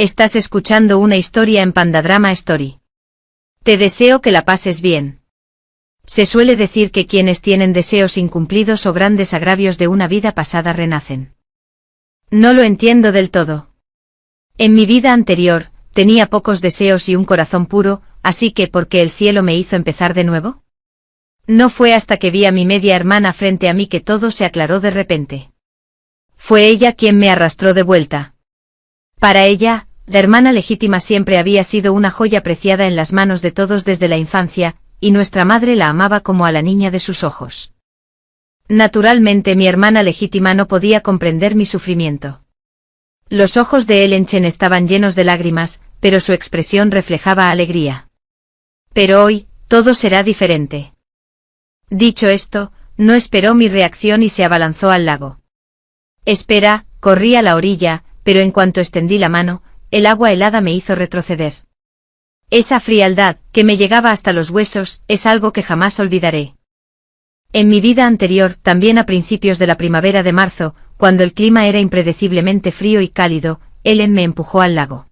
Estás escuchando una historia en Pandadrama Story. Te deseo que la pases bien. Se suele decir que quienes tienen deseos incumplidos o grandes agravios de una vida pasada renacen. No lo entiendo del todo. En mi vida anterior, tenía pocos deseos y un corazón puro, así que ¿por qué el cielo me hizo empezar de nuevo? No fue hasta que vi a mi media hermana frente a mí que todo se aclaró de repente. Fue ella quien me arrastró de vuelta. Para ella, la hermana legítima siempre había sido una joya preciada en las manos de todos desde la infancia, y nuestra madre la amaba como a la niña de sus ojos. Naturalmente mi hermana legítima no podía comprender mi sufrimiento. Los ojos de Ellen Chen estaban llenos de lágrimas, pero su expresión reflejaba alegría. Pero hoy, todo será diferente. Dicho esto, no esperó mi reacción y se abalanzó al lago. Espera, corrí a la orilla, pero en cuanto extendí la mano, el agua helada me hizo retroceder. Esa frialdad, que me llegaba hasta los huesos, es algo que jamás olvidaré. En mi vida anterior, también a principios de la primavera de marzo, cuando el clima era impredeciblemente frío y cálido, Ellen me empujó al lago.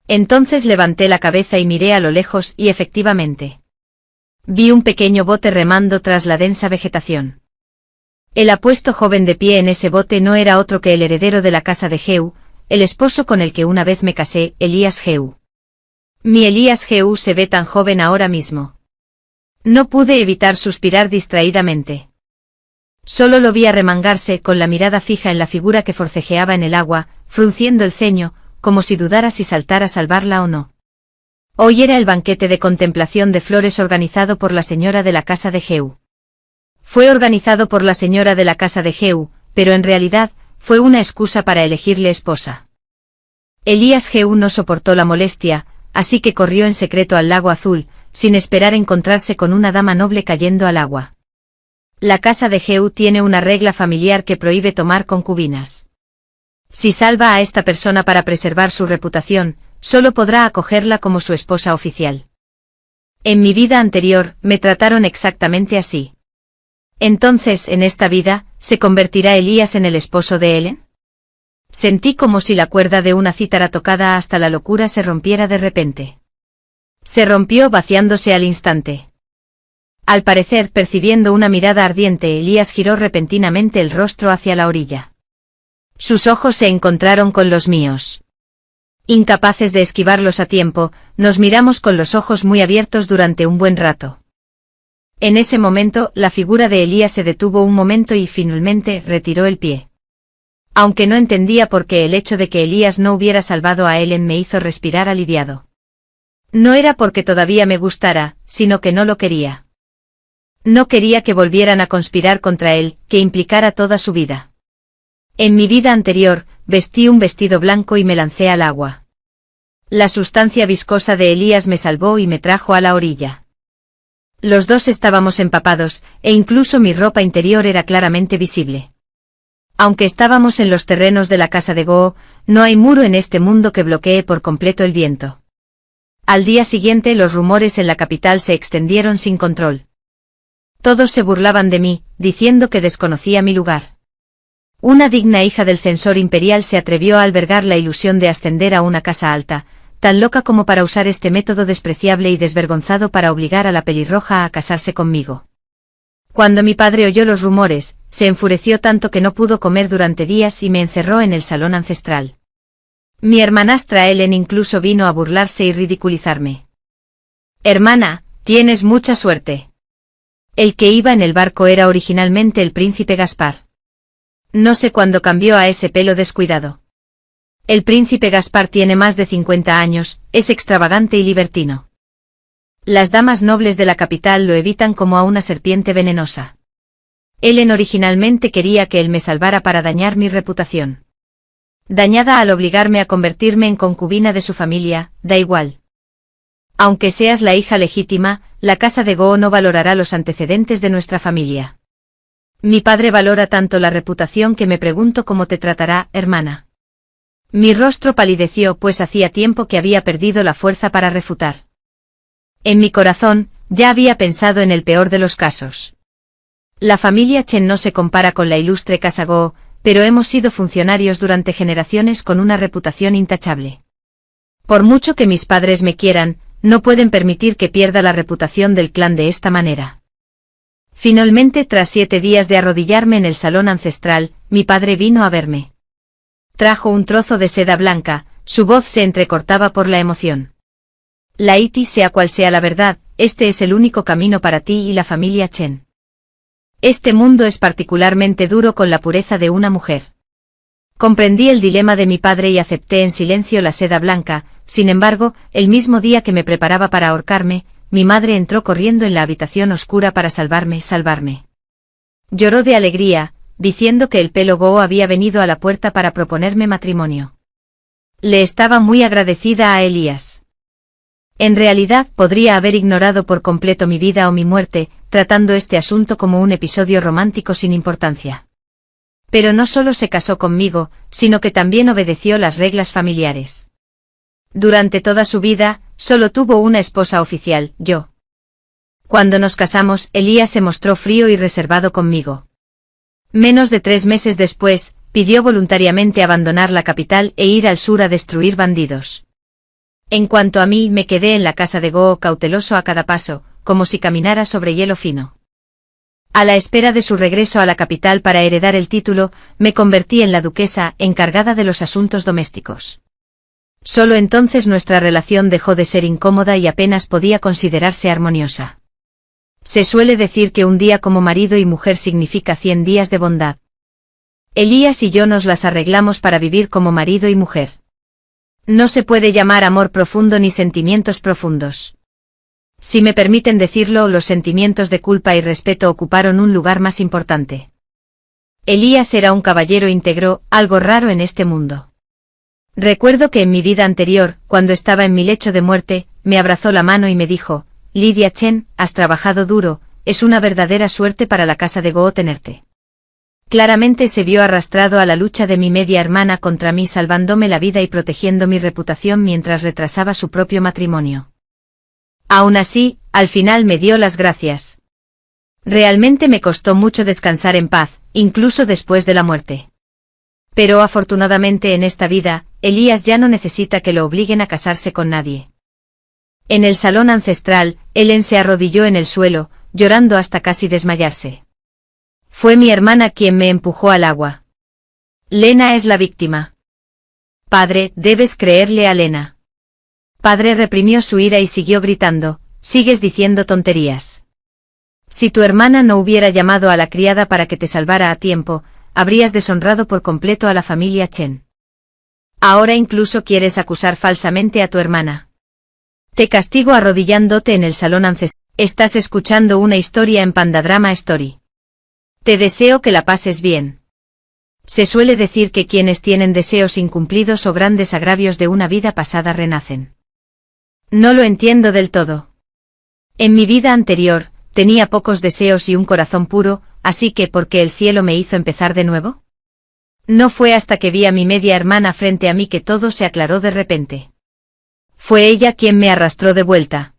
Entonces levanté la cabeza y miré a lo lejos y efectivamente, vi un pequeño bote remando tras la densa vegetación. El apuesto joven de pie en ese bote no era otro que el heredero de la casa de Jehú, el esposo con el que una vez me casé, Elías Jehú. Mi Elías Jehú se ve tan joven ahora mismo. No pude evitar suspirar distraídamente. Solo lo vi arremangarse con la mirada fija en la figura que forcejeaba en el agua, frunciendo el ceño, como si dudara si saltar a salvarla o no. Hoy era el banquete de contemplación de flores organizado por la señora de la casa de Jehú. Fue organizado por la señora de la casa de Jehú, pero en realidad, fue una excusa para elegirle esposa. Elías Jehú no soportó la molestia, así que corrió en secreto al lago azul, sin esperar encontrarse con una dama noble cayendo al agua. La casa de Jehú tiene una regla familiar que prohíbe tomar concubinas. Si salva a esta persona para preservar su reputación, solo podrá acogerla como su esposa oficial. En mi vida anterior, me trataron exactamente así. Entonces, en esta vida, ¿se convertirá Elías en el esposo de Ellen? Sentí como si la cuerda de una cítara tocada hasta la locura se rompiera de repente. Se rompió vaciándose al instante. Al parecer, percibiendo una mirada ardiente, Elías giró repentinamente el rostro hacia la orilla. Sus ojos se encontraron con los míos. Incapaces de esquivarlos a tiempo, nos miramos con los ojos muy abiertos durante un buen rato. En ese momento, la figura de Elías se detuvo un momento y finalmente retiró el pie. Aunque no entendía por qué el hecho de que Elías no hubiera salvado a Ellen me hizo respirar aliviado. No era porque todavía me gustara, sino que no lo quería. No quería que volvieran a conspirar contra él, que implicara toda su vida. En mi vida anterior, vestí un vestido blanco y me lancé al agua. La sustancia viscosa de Elías me salvó y me trajo a la orilla. Los dos estábamos empapados, e incluso mi ropa interior era claramente visible. Aunque estábamos en los terrenos de la casa de Goo, no hay muro en este mundo que bloquee por completo el viento. Al día siguiente los rumores en la capital se extendieron sin control. Todos se burlaban de mí, diciendo que desconocía mi lugar. Una digna hija del censor imperial se atrevió a albergar la ilusión de ascender a una casa alta, tan loca como para usar este método despreciable y desvergonzado para obligar a la pelirroja a casarse conmigo. Cuando mi padre oyó los rumores, se enfureció tanto que no pudo comer durante días y me encerró en el salón ancestral. Mi hermanastra Ellen incluso vino a burlarse y ridiculizarme. Hermana, tienes mucha suerte. El que iba en el barco era originalmente el príncipe Gaspar. No sé cuándo cambió a ese pelo descuidado. El príncipe Gaspar tiene más de 50 años, es extravagante y libertino. Las damas nobles de la capital lo evitan como a una serpiente venenosa. Ellen originalmente quería que él me salvara para dañar mi reputación. Dañada al obligarme a convertirme en concubina de su familia, da igual. Aunque seas la hija legítima, la casa de Goo no valorará los antecedentes de nuestra familia. Mi padre valora tanto la reputación que me pregunto cómo te tratará, hermana. Mi rostro palideció pues hacía tiempo que había perdido la fuerza para refutar. En mi corazón, ya había pensado en el peor de los casos. La familia Chen no se compara con la ilustre casa Goo, pero hemos sido funcionarios durante generaciones con una reputación intachable. Por mucho que mis padres me quieran, no pueden permitir que pierda la reputación del clan de esta manera. Finalmente, tras 7 días de arrodillarme en el salón ancestral, mi padre vino a verme. Trajo un trozo de seda blanca, su voz se entrecortaba por la emoción. Laiti, sea cual sea la verdad, este es el único camino para ti y la familia Chen. Este mundo es particularmente duro con la pureza de una mujer. Comprendí el dilema de mi padre y acepté en silencio la seda blanca. Sin embargo, el mismo día que me preparaba para ahorcarme, mi madre entró corriendo en la habitación oscura para salvarme. Lloró de alegría, diciendo que el pelo Goo había venido a la puerta para proponerme matrimonio. Le estaba muy agradecida a Elías. En realidad podría haber ignorado por completo mi vida o mi muerte, tratando este asunto como un episodio romántico sin importancia. Pero no solo se casó conmigo, sino que también obedeció las reglas familiares. Durante toda su vida, solo tuvo una esposa oficial, yo. Cuando nos casamos, Elías se mostró frío y reservado conmigo. Menos de 3 meses después, pidió voluntariamente abandonar la capital e ir al sur a destruir bandidos. En cuanto a mí, me quedé en la casa de Goo cauteloso a cada paso, como si caminara sobre hielo fino. A la espera de su regreso a la capital para heredar el título, me convertí en la duquesa encargada de los asuntos domésticos. Solo entonces nuestra relación dejó de ser incómoda y apenas podía considerarse armoniosa. Se suele decir que un día como marido y mujer significa 100 días de bondad. Elías y yo nos las arreglamos para vivir como marido y mujer. No se puede llamar amor profundo ni sentimientos profundos. Si me permiten decirlo, los sentimientos de culpa y respeto ocuparon un lugar más importante. Elías era un caballero íntegro, algo raro en este mundo. Recuerdo que en mi vida anterior, cuando estaba en mi lecho de muerte, me abrazó la mano y me dijo: Lydia Chen, has trabajado duro, es una verdadera suerte para la casa de Goo tenerte. Claramente se vio arrastrado a la lucha de mi media hermana contra mí, salvándome la vida y protegiendo mi reputación mientras retrasaba su propio matrimonio. Aún así, al final me dio las gracias. Realmente me costó mucho descansar en paz, incluso después de la muerte. Pero afortunadamente en esta vida, Elías ya no necesita que lo obliguen a casarse con nadie. En el salón ancestral, Ellen se arrodilló en el suelo, llorando hasta casi desmayarse. Fue mi hermana quien me empujó al agua. Lena es la víctima. Padre, debes creerle a Lena. Padre reprimió su ira y siguió gritando: sigues diciendo tonterías. Si tu hermana no hubiera llamado a la criada para que te salvara a tiempo, habrías deshonrado por completo a la familia Chen. Ahora incluso quieres acusar falsamente a tu hermana. Te castigo arrodillándote en el salón ancestral. Estás escuchando una historia en Pandadrama Story. Te deseo que la pases bien. Se suele decir que quienes tienen deseos incumplidos o grandes agravios de una vida pasada renacen. No lo entiendo del todo. En mi vida anterior, tenía pocos deseos y un corazón puro, así que ¿por qué el cielo me hizo empezar de nuevo? No fue hasta que vi a mi media hermana frente a mí que todo se aclaró de repente. Fue ella quien me arrastró de vuelta.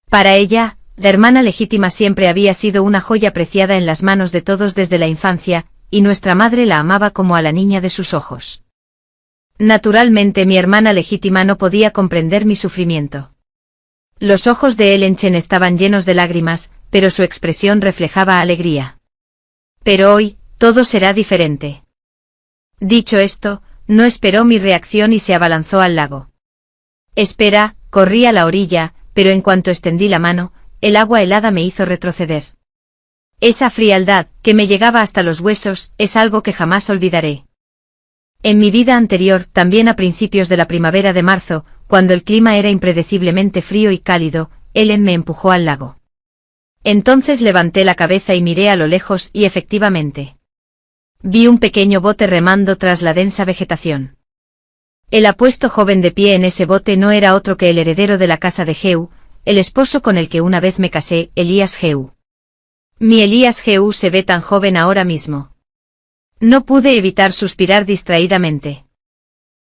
Para ella, la hermana legítima siempre había sido una joya preciada en las manos de todos desde la infancia, y nuestra madre la amaba como a la niña de sus ojos. Naturalmente mi hermana legítima no podía comprender mi sufrimiento. Los ojos de Ellen Chen estaban llenos de lágrimas, pero su expresión reflejaba alegría. Pero hoy, todo será diferente. Dicho esto, no esperó mi reacción y se abalanzó al lago. Espera, corrí a la orilla, pero en cuanto extendí la mano, el agua helada me hizo retroceder. Esa frialdad, que me llegaba hasta los huesos, es algo que jamás olvidaré. En mi vida anterior, también a principios de la primavera de marzo, cuando el clima era impredeciblemente frío y cálido, Ellen me empujó al lago. Entonces levanté la cabeza y miré a lo lejos y efectivamente, vi un pequeño bote remando tras la densa vegetación. El apuesto joven de pie en ese bote no era otro que el heredero de la casa de Geu, el esposo con el que una vez me casé, Elías Geu. Mi Elías Geu se ve tan joven ahora mismo. No pude evitar suspirar distraídamente.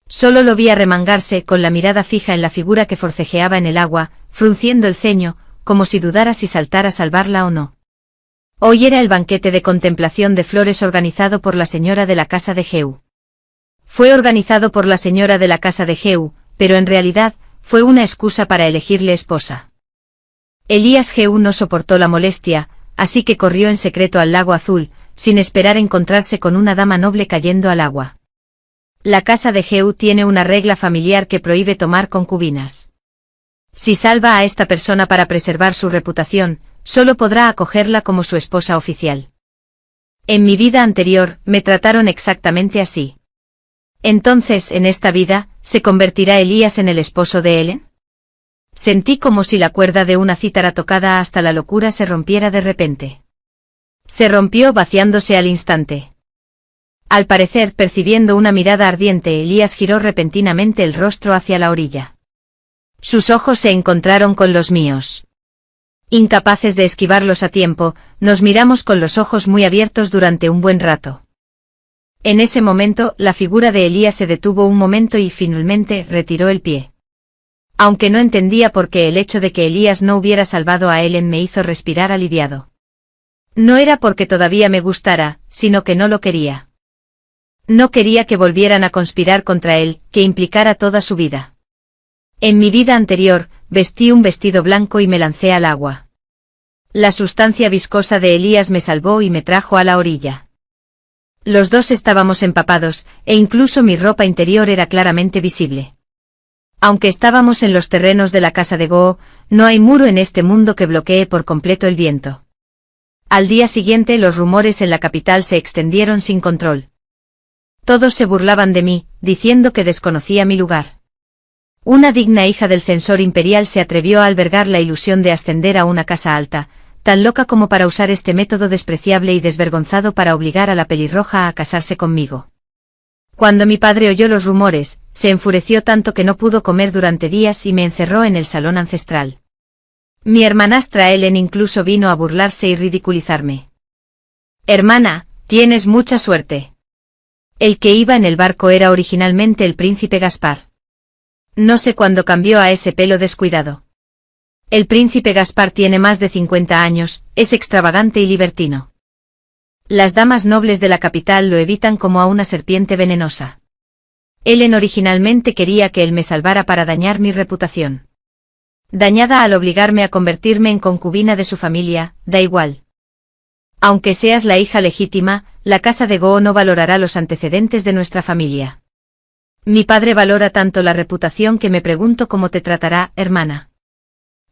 Solo lo vi arremangarse con la mirada fija en la figura que forcejeaba en el agua, frunciendo el ceño, como si dudara si saltar a salvarla o no. Hoy era el banquete de contemplación de flores organizado por la señora de la casa de Geu. Fue organizado por la señora de la casa de Geu, pero en realidad, fue una excusa para elegirle esposa. Elías Jehú no soportó la molestia, así que corrió en secreto al lago Azul, sin esperar encontrarse con una dama noble cayendo al agua. La casa de Jehú tiene una regla familiar que prohíbe tomar concubinas. Si salva a esta persona para preservar su reputación, solo podrá acogerla como su esposa oficial. En mi vida anterior, me trataron exactamente así. Entonces, en esta vida, ¿se convertirá Elías en el esposo de Helen? Sentí como si la cuerda de una cítara tocada hasta la locura se rompiera de repente. Se rompió vaciándose al instante. Al parecer, percibiendo una mirada ardiente, Elías giró repentinamente el rostro hacia la orilla. Sus ojos se encontraron con los míos. Incapaces de esquivarlos a tiempo, nos miramos con los ojos muy abiertos durante un buen rato. En ese momento, la figura de Elías se detuvo un momento y finalmente retiró el pie. Aunque no entendía por qué el hecho de que Elías no hubiera salvado a Helen me hizo respirar aliviado. No era porque todavía me gustara, sino que no lo quería. No quería que volvieran a conspirar contra él, que implicara toda su vida. En mi vida anterior, vestí un vestido blanco y me lancé al agua. La sustancia viscosa de Elías me salvó y me trajo a la orilla. Los dos estábamos empapados, e incluso mi ropa interior era claramente visible. Aunque estábamos en los terrenos de la casa de Goo, no hay muro en este mundo que bloquee por completo el viento. Al día siguiente los rumores en la capital se extendieron sin control. Todos se burlaban de mí, diciendo que desconocía mi lugar. Una digna hija del censor imperial se atrevió a albergar la ilusión de ascender a una casa alta, tan loca como para usar este método despreciable y desvergonzado para obligar a la pelirroja a casarse conmigo. Cuando mi padre oyó los rumores, se enfureció tanto que no pudo comer durante días y me encerró en el salón ancestral. Mi hermanastra Helen incluso vino a burlarse y ridiculizarme. «Hermana, tienes mucha suerte». El que iba en el barco era originalmente el príncipe Gaspar. No sé cuándo cambió a ese pelo descuidado. El príncipe Gaspar tiene más de 50 años, es extravagante y libertino. Las damas nobles de la capital lo evitan como a una serpiente venenosa. Helen originalmente quería que él me salvara para dañar mi reputación. Dañada al obligarme a convertirme en concubina de su familia, da igual. Aunque seas la hija legítima, la casa de Goo no valorará los antecedentes de nuestra familia. Mi padre valora tanto la reputación que me pregunto cómo te tratará, hermana.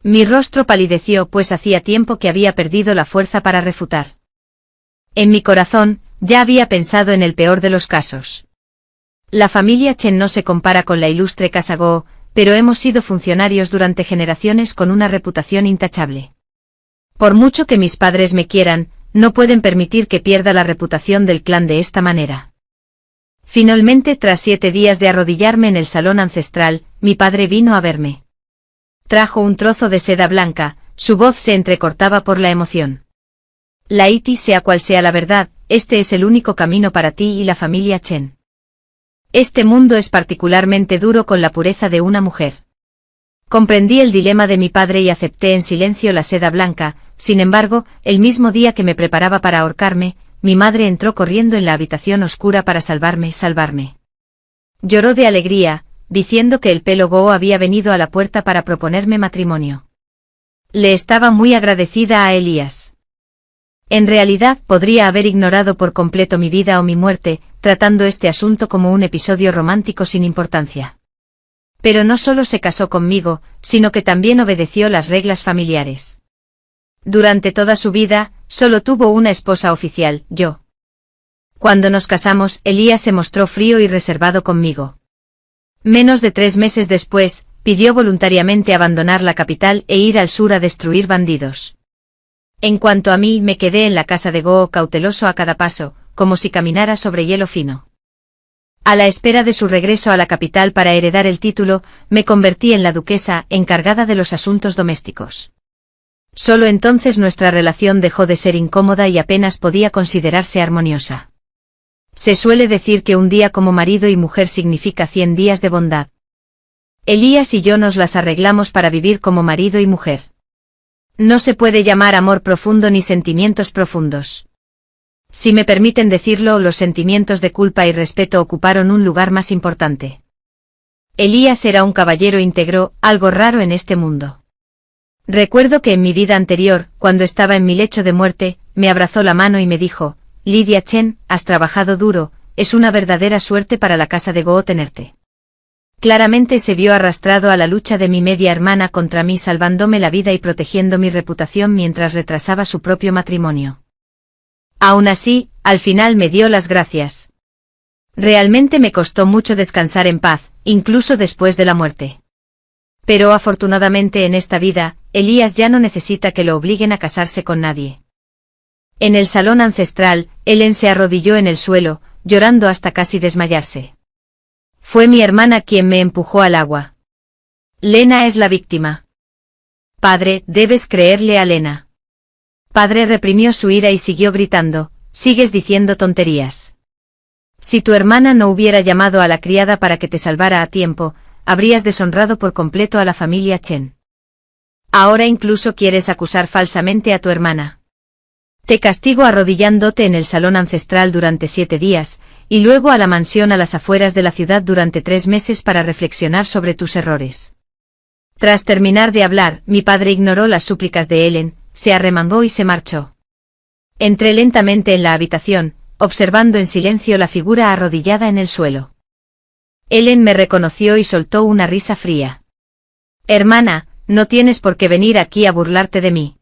Mi rostro palideció pues hacía tiempo que había perdido la fuerza para refutar. En mi corazón, ya había pensado en el peor de los casos. La familia Chen no se compara con la ilustre casa Goo, pero hemos sido funcionarios durante generaciones con una reputación intachable. Por mucho que mis padres me quieran, no pueden permitir que pierda la reputación del clan de esta manera. Finalmente, tras 7 días de arrodillarme en el salón ancestral, mi padre vino a verme. Trajo un trozo de seda blanca, su voz se entrecortaba por la emoción. Laiti, sea cual sea la verdad, este es el único camino para ti y la familia Chen. Este mundo es particularmente duro con la pureza de una mujer. Comprendí el dilema de mi padre y acepté en silencio la seda blanca. Sin embargo, el mismo día que me preparaba para ahorcarme, mi madre entró corriendo en la habitación oscura para salvarme. Lloró de alegría, diciendo que el pelo Goo había venido a la puerta para proponerme matrimonio. Le estaba muy agradecida a Elías. En realidad podría haber ignorado por completo mi vida o mi muerte, tratando este asunto como un episodio romántico sin importancia. Pero no solo se casó conmigo, sino que también obedeció las reglas familiares. Durante toda su vida, solo tuvo una esposa oficial, yo. Cuando nos casamos, Elías se mostró frío y reservado conmigo. Menos de 3 meses después, pidió voluntariamente abandonar la capital e ir al sur a destruir bandidos. En cuanto a mí, me quedé en la casa de Goo cauteloso a cada paso, como si caminara sobre hielo fino. A la espera de su regreso a la capital para heredar el título, me convertí en la duquesa encargada de los asuntos domésticos. Solo entonces nuestra relación dejó de ser incómoda y apenas podía considerarse armoniosa. Se suele decir que un día como marido y mujer significa 100 días de bondad. Elías y yo nos las arreglamos para vivir como marido y mujer. No se puede llamar amor profundo ni sentimientos profundos. Si me permiten decirlo, los sentimientos de culpa y respeto ocuparon un lugar más importante. Elías era un caballero íntegro, algo raro en este mundo. Recuerdo que en mi vida anterior, cuando estaba en mi lecho de muerte, me abrazó la mano y me dijo: Lydia Chen, has trabajado duro, es una verdadera suerte para la casa de Goo tenerte. Claramente se vio arrastrado a la lucha de mi media hermana contra mí, salvándome la vida y protegiendo mi reputación mientras retrasaba su propio matrimonio. Aún así, al final me dio las gracias. Realmente me costó mucho descansar en paz, incluso después de la muerte. Pero afortunadamente en esta vida, Elías ya no necesita que lo obliguen a casarse con nadie. En el salón ancestral, Ellen se arrodilló en el suelo, llorando hasta casi desmayarse. Fue mi hermana quien me empujó al agua. Lena es la víctima. Padre, debes creerle a Lena. Padre reprimió su ira y siguió gritando: sigues diciendo tonterías. Si tu hermana no hubiera llamado a la criada para que te salvara a tiempo, habrías deshonrado por completo a la familia Chen. Ahora incluso quieres acusar falsamente a tu hermana. Te castigo arrodillándote en el salón ancestral durante 7 días, y luego a la mansión a las afueras de la ciudad durante 3 meses para reflexionar sobre tus errores. Tras terminar de hablar, mi padre ignoró las súplicas de Ellen, se arremangó y se marchó. Entré lentamente en la habitación, observando en silencio la figura arrodillada en el suelo. Ellen me reconoció y soltó una risa fría. Hermana, no tienes por qué venir aquí a burlarte de mí.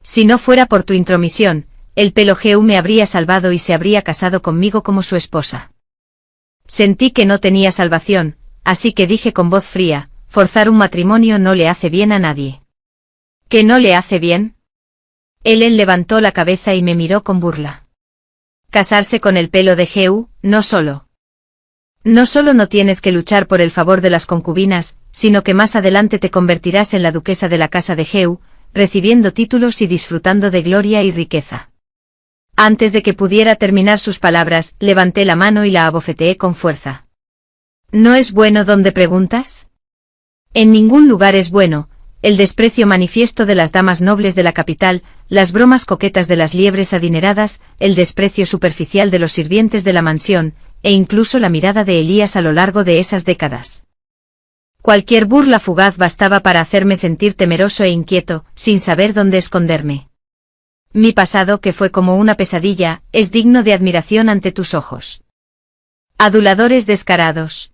Si no fuera por tu intromisión, el pelo Geu me habría salvado y se habría casado conmigo como su esposa. Sentí que no tenía salvación, así que dije con voz fría: forzar un matrimonio no le hace bien a nadie. ¿Qué no le hace bien? Ellen levantó la cabeza y me miró con burla. Casarse con el pelo de Geu, no solo no tienes que luchar por el favor de las concubinas, sino que más adelante te convertirás en la duquesa de la casa de Geu, recibiendo títulos y disfrutando de gloria y riqueza. Antes de que pudiera terminar sus palabras, levanté la mano y la abofeteé con fuerza. ¿No es bueno donde preguntas? En ningún lugar es bueno. El desprecio manifiesto de las damas nobles de la capital, las bromas coquetas de las liebres adineradas, el desprecio superficial de los sirvientes de la mansión, e incluso la mirada de Elías a lo largo de esas décadas. Cualquier burla fugaz bastaba para hacerme sentir temeroso e inquieto, sin saber dónde esconderme. Mi pasado, que fue como una pesadilla, es digno de admiración ante tus ojos. Aduladores descarados.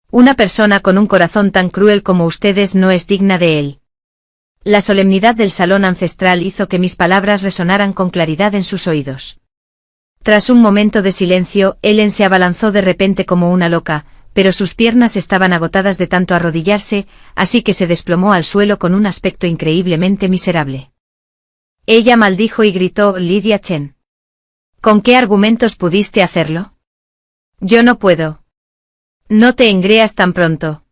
Una persona con un corazón tan cruel como ustedes no es digna de él. La solemnidad del salón ancestral hizo que mis palabras resonaran con claridad en sus oídos. Tras un momento de silencio, Ellen se abalanzó de repente como una loca, pero sus piernas estaban agotadas de tanto arrodillarse, así que se desplomó al suelo con un aspecto increíblemente miserable. Ella maldijo y gritó: Lydia Chen. ¿Con qué argumentos pudiste hacerlo? Yo no puedo. No te engreas tan pronto.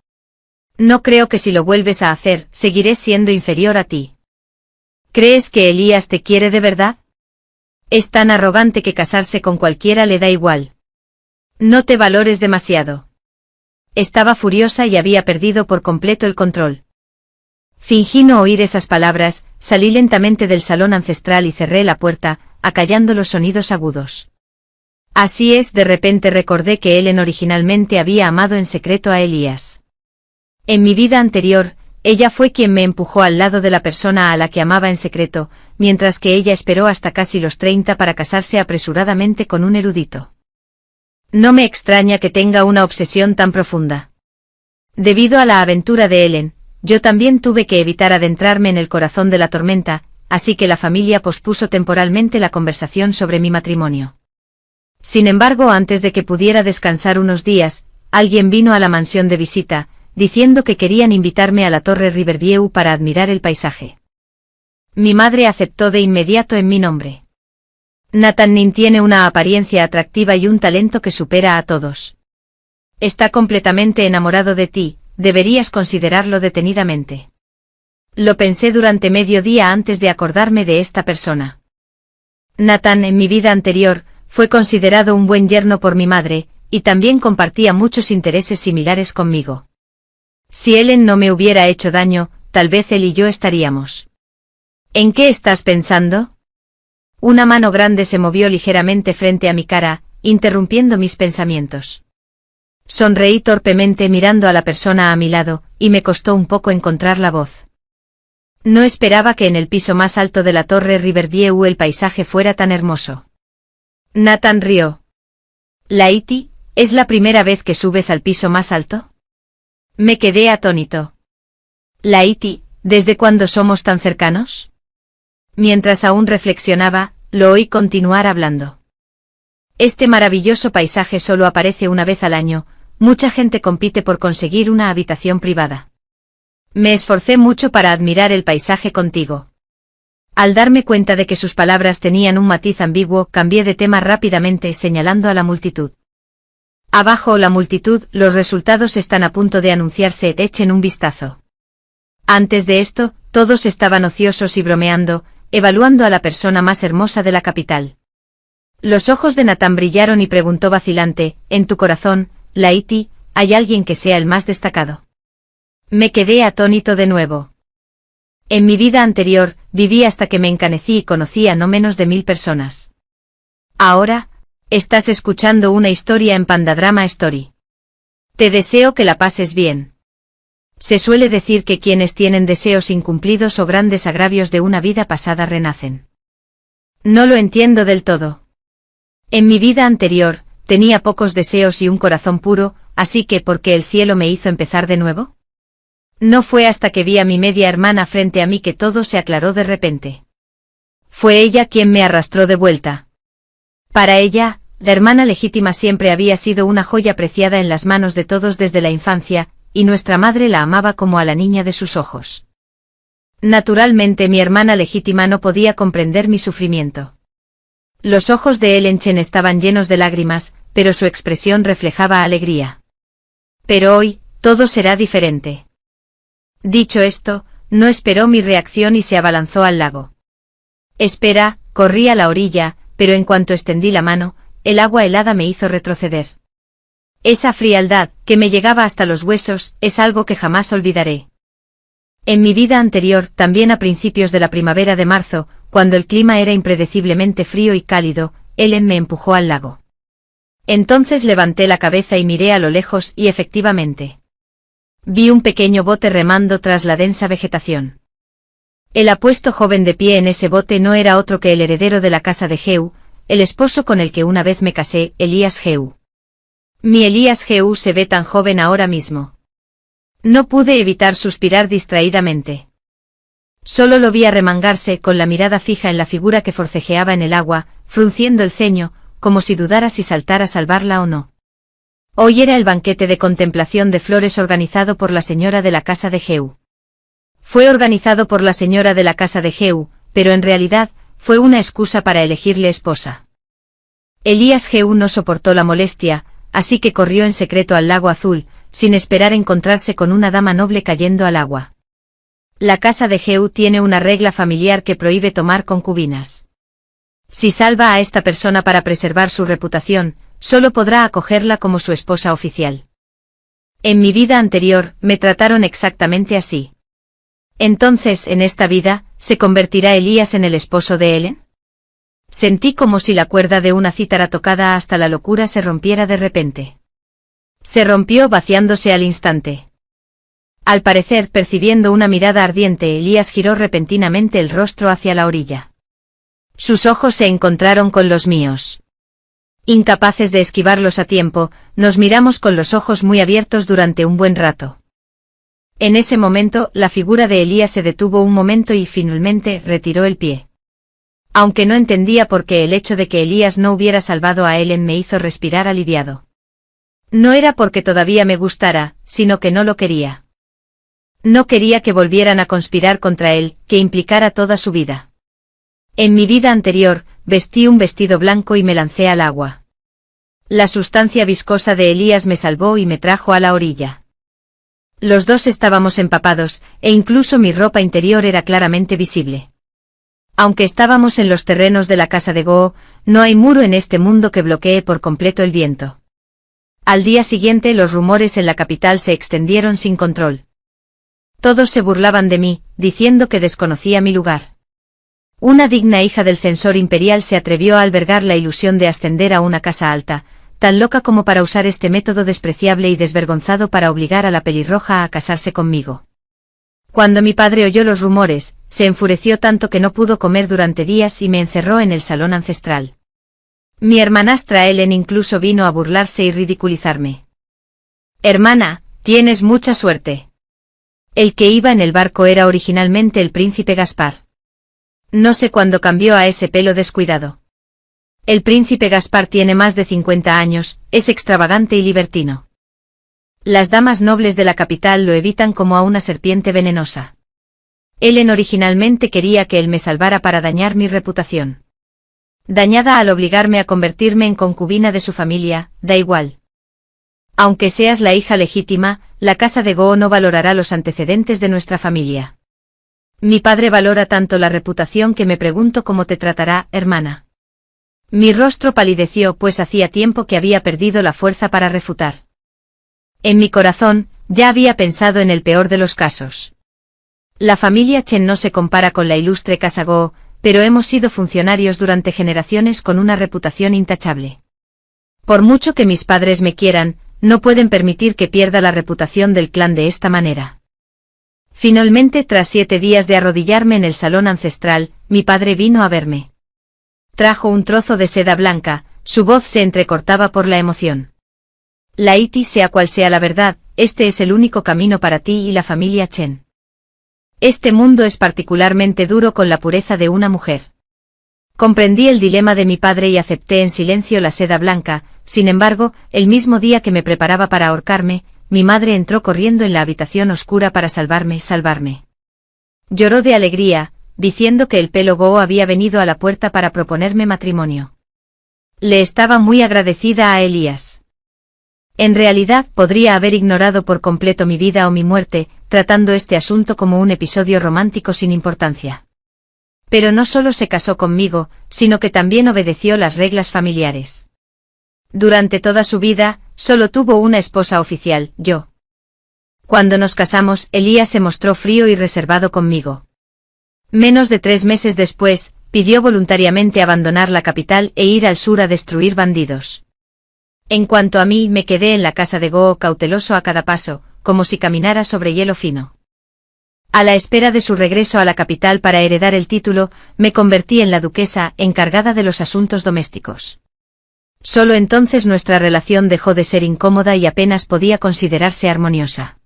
No creo que si lo vuelves a hacer, seguiré siendo inferior a ti. ¿Crees que Elías te quiere de verdad? Es tan arrogante que casarse con cualquiera le da igual. No te valores demasiado. Estaba furiosa y había perdido por completo el control. Fingí no oír esas palabras, salí lentamente del salón ancestral y cerré la puerta, acallando los sonidos agudos. Así es, de repente recordé que Ellen originalmente había amado en secreto a Elías. En mi vida anterior, ella fue quien me empujó al lado de la persona a la que amaba en secreto, mientras que ella esperó hasta casi los 30 para casarse apresuradamente con un erudito. No me extraña que tenga una obsesión tan profunda. Debido a la aventura de Ellen, yo también tuve que evitar adentrarme en el corazón de la tormenta, así que la familia pospuso temporalmente la conversación sobre mi matrimonio. Sin embargo, antes de que pudiera descansar unos días, alguien vino a la mansión de visita, diciendo que querían invitarme a la Torre Riverview para admirar el paisaje. Mi madre aceptó de inmediato en mi nombre. Nathan Nin tiene una apariencia atractiva y un talento que supera a todos. Está completamente enamorado de ti, deberías considerarlo detenidamente. Lo pensé durante medio día antes de acordarme de esta persona. Nathan, en mi vida anterior, fue considerado un buen yerno por mi madre, y también compartía muchos intereses similares conmigo. Si Ellen no me hubiera hecho daño, tal vez él y yo estaríamos. ¿En qué estás pensando? Una mano grande se movió ligeramente frente a mi cara, interrumpiendo mis pensamientos. Sonreí torpemente mirando a la persona a mi lado, y me costó un poco encontrar la voz. No esperaba que en el piso más alto de la torre Riverview el paisaje fuera tan hermoso. Nathan rió. Laiti, ¿es la primera vez que subes al piso más alto? Me quedé atónito. Laiti, ¿desde cuándo somos tan cercanos? Mientras aún reflexionaba, lo oí continuar hablando. Este maravilloso paisaje solo aparece una vez al año, mucha gente compite por conseguir una habitación privada. Me esforcé mucho para admirar el paisaje contigo. Al darme cuenta de que sus palabras tenían un matiz ambiguo, cambié de tema rápidamente señalando a la multitud. Abajo la multitud, los resultados están a punto de anunciarse, echen un vistazo. Antes de esto, todos estaban ociosos y bromeando, evaluando a la persona más hermosa de la capital. Los ojos de Nathan brillaron y preguntó vacilante, ¿en tu corazón, Laiti, hay alguien que sea el más destacado? Me quedé atónito de nuevo. En mi vida anterior, viví hasta que me encanecí y conocí a no menos de 1000 personas. Ahora, estás escuchando una historia en Pandadrama Story. Te deseo que la pases bien. Se suele decir que quienes tienen deseos incumplidos o grandes agravios de una vida pasada renacen. No lo entiendo del todo. En mi vida anterior, tenía pocos deseos y un corazón puro, así que ¿por qué el cielo me hizo empezar de nuevo? No fue hasta que vi a mi media hermana frente a mí que todo se aclaró de repente. Fue ella quien me arrastró de vuelta. Para ella, la hermana legítima siempre había sido una joya preciada en las manos de todos desde la infancia, y nuestra madre la amaba como a la niña de sus ojos. Naturalmente mi hermana legítima no podía comprender mi sufrimiento. Los ojos de Ellen Chen estaban llenos de lágrimas, pero su expresión reflejaba alegría. Pero hoy, todo será diferente. Dicho esto, no esperó mi reacción y se abalanzó al lago. Espera, corrí a la orilla, pero en cuanto extendí la mano, el agua helada me hizo retroceder. Esa frialdad, que me llegaba hasta los huesos, es algo que jamás olvidaré. En mi vida anterior, también a principios de la primavera de marzo, cuando el clima era impredeciblemente frío y cálido, Ellen me empujó al lago. Entonces levanté la cabeza y miré a lo lejos y efectivamente. Vi un pequeño bote remando tras la densa vegetación. El apuesto joven de pie en ese bote no era otro que el heredero de la casa de Jehú, el esposo con el que una vez me casé, Elías Jehú. Mi Elías Jehú se ve tan joven ahora mismo. No pude evitar suspirar distraídamente. Solo lo vi arremangarse con la mirada fija en la figura que forcejeaba en el agua, frunciendo el ceño, como si dudara si saltar a salvarla o no. Hoy era el banquete de contemplación de flores organizado por la señora de la casa de Jehú. Fue organizado por la señora de la casa de Jehú, pero en realidad, fue una excusa para elegirle esposa. Elías Jehú no soportó la molestia, así que corrió en secreto al lago azul, sin esperar encontrarse con una dama noble cayendo al agua. La casa de Jehú tiene una regla familiar que prohíbe tomar concubinas. Si salva a esta persona para preservar su reputación, solo podrá acogerla como su esposa oficial. En mi vida anterior, me trataron exactamente así. Entonces, en esta vida, ¿se convertirá Elías en el esposo de Ellen? Sentí como si la cuerda de una cítara tocada hasta la locura se rompiera de repente. Se rompió vaciándose al instante. Al parecer, percibiendo una mirada ardiente, Elías giró repentinamente el rostro hacia la orilla. Sus ojos se encontraron con los míos. Incapaces de esquivarlos a tiempo, nos miramos con los ojos muy abiertos durante un buen rato. En ese momento, la figura de Elías se detuvo un momento y finalmente retiró el pie. Aunque no entendía por qué el hecho de que Elías no hubiera salvado a Ellen me hizo respirar aliviado. No era porque todavía me gustara, sino que no lo quería. No quería que volvieran a conspirar contra él, que implicara toda su vida. En mi vida anterior, vestí un vestido blanco y me lancé al agua. La sustancia viscosa de Elías me salvó y me trajo a la orilla. Los dos estábamos empapados, e incluso mi ropa interior era claramente visible. Aunque estábamos en los terrenos de la casa de Goo, no hay muro en este mundo que bloquee por completo el viento. Al día siguiente los rumores en la capital se extendieron sin control. Todos se burlaban de mí, diciendo que desconocía mi lugar. Una digna hija del censor imperial se atrevió a albergar la ilusión de ascender a una casa alta, tan loca como para usar este método despreciable y desvergonzado para obligar a la pelirroja a casarse conmigo. Cuando mi padre oyó los rumores, se enfureció tanto que no pudo comer durante días y me encerró en el salón ancestral. Mi hermanastra Ellen incluso vino a burlarse y ridiculizarme. Hermana, tienes mucha suerte. El que iba en el barco era originalmente el príncipe Gaspar. No sé cuándo cambió a ese pelo descuidado. El príncipe Gaspar tiene más de 50 años, es extravagante y libertino. Las damas nobles de la capital lo evitan como a una serpiente venenosa. Ellen originalmente quería que él me salvara para dañar mi reputación. Dañada al obligarme a convertirme en concubina de su familia, da igual. Aunque seas la hija legítima, la casa de Goo no valorará los antecedentes de nuestra familia. Mi padre valora tanto la reputación que me pregunto cómo te tratará, hermana. Mi rostro palideció pues hacía tiempo que había perdido la fuerza para refutar. En mi corazón, ya había pensado en el peor de los casos. La familia Chen no se compara con la ilustre casa Goo, pero hemos sido funcionarios durante generaciones con una reputación intachable. Por mucho que mis padres me quieran, no pueden permitir que pierda la reputación del clan de esta manera. Finalmente, tras 7 días de arrodillarme en el salón ancestral, mi padre vino a verme. Trajo un trozo de seda blanca, su voz se entrecortaba por la emoción. Laiti, sea cual sea la verdad, este es el único camino para ti y la familia Chen. Este mundo es particularmente duro con la pureza de una mujer. Comprendí el dilema de mi padre y acepté en silencio la seda blanca. Sin embargo, el mismo día que me preparaba para ahorcarme, mi madre entró corriendo en la habitación oscura para salvarme. Lloró de alegría, diciendo que el pelo Goo había venido a la puerta para proponerme matrimonio. Le estaba muy agradecida a Elías. En realidad podría haber ignorado por completo mi vida o mi muerte, tratando este asunto como un episodio romántico sin importancia. Pero no solo se casó conmigo, sino que también obedeció las reglas familiares. Durante toda su vida, solo tuvo una esposa oficial, yo. Cuando nos casamos, Elías se mostró frío y reservado conmigo. Menos de 3 meses después, pidió voluntariamente abandonar la capital e ir al sur a destruir bandidos. En cuanto a mí, me quedé en la casa de Goo cauteloso a cada paso, como si caminara sobre hielo fino. A la espera de su regreso a la capital para heredar el título, me convertí en la duquesa encargada de los asuntos domésticos. Solo entonces nuestra relación dejó de ser incómoda y apenas podía considerarse armoniosa.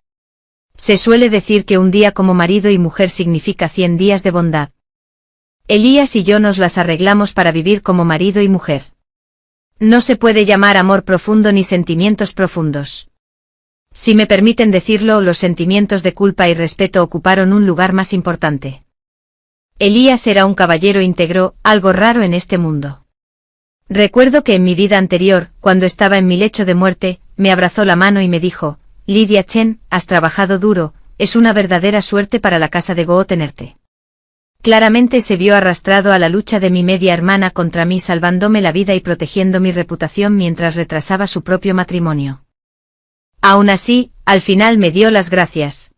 Se suele decir que un día como marido y mujer significa 100 días de bondad. Elías y yo nos las arreglamos para vivir como marido y mujer. No se puede llamar amor profundo ni sentimientos profundos. Si me permiten decirlo, los sentimientos de culpa y respeto ocuparon un lugar más importante. Elías era un caballero íntegro, algo raro en este mundo. Recuerdo que en mi vida anterior, cuando estaba en mi lecho de muerte, me abrazó la mano y me dijo: Lydia Chen, has trabajado duro, es una verdadera suerte para la casa de Goo tenerte. Claramente se vio arrastrado a la lucha de mi media hermana contra mí, salvándome la vida y protegiendo mi reputación mientras retrasaba su propio matrimonio. Aún así, al final me dio las gracias.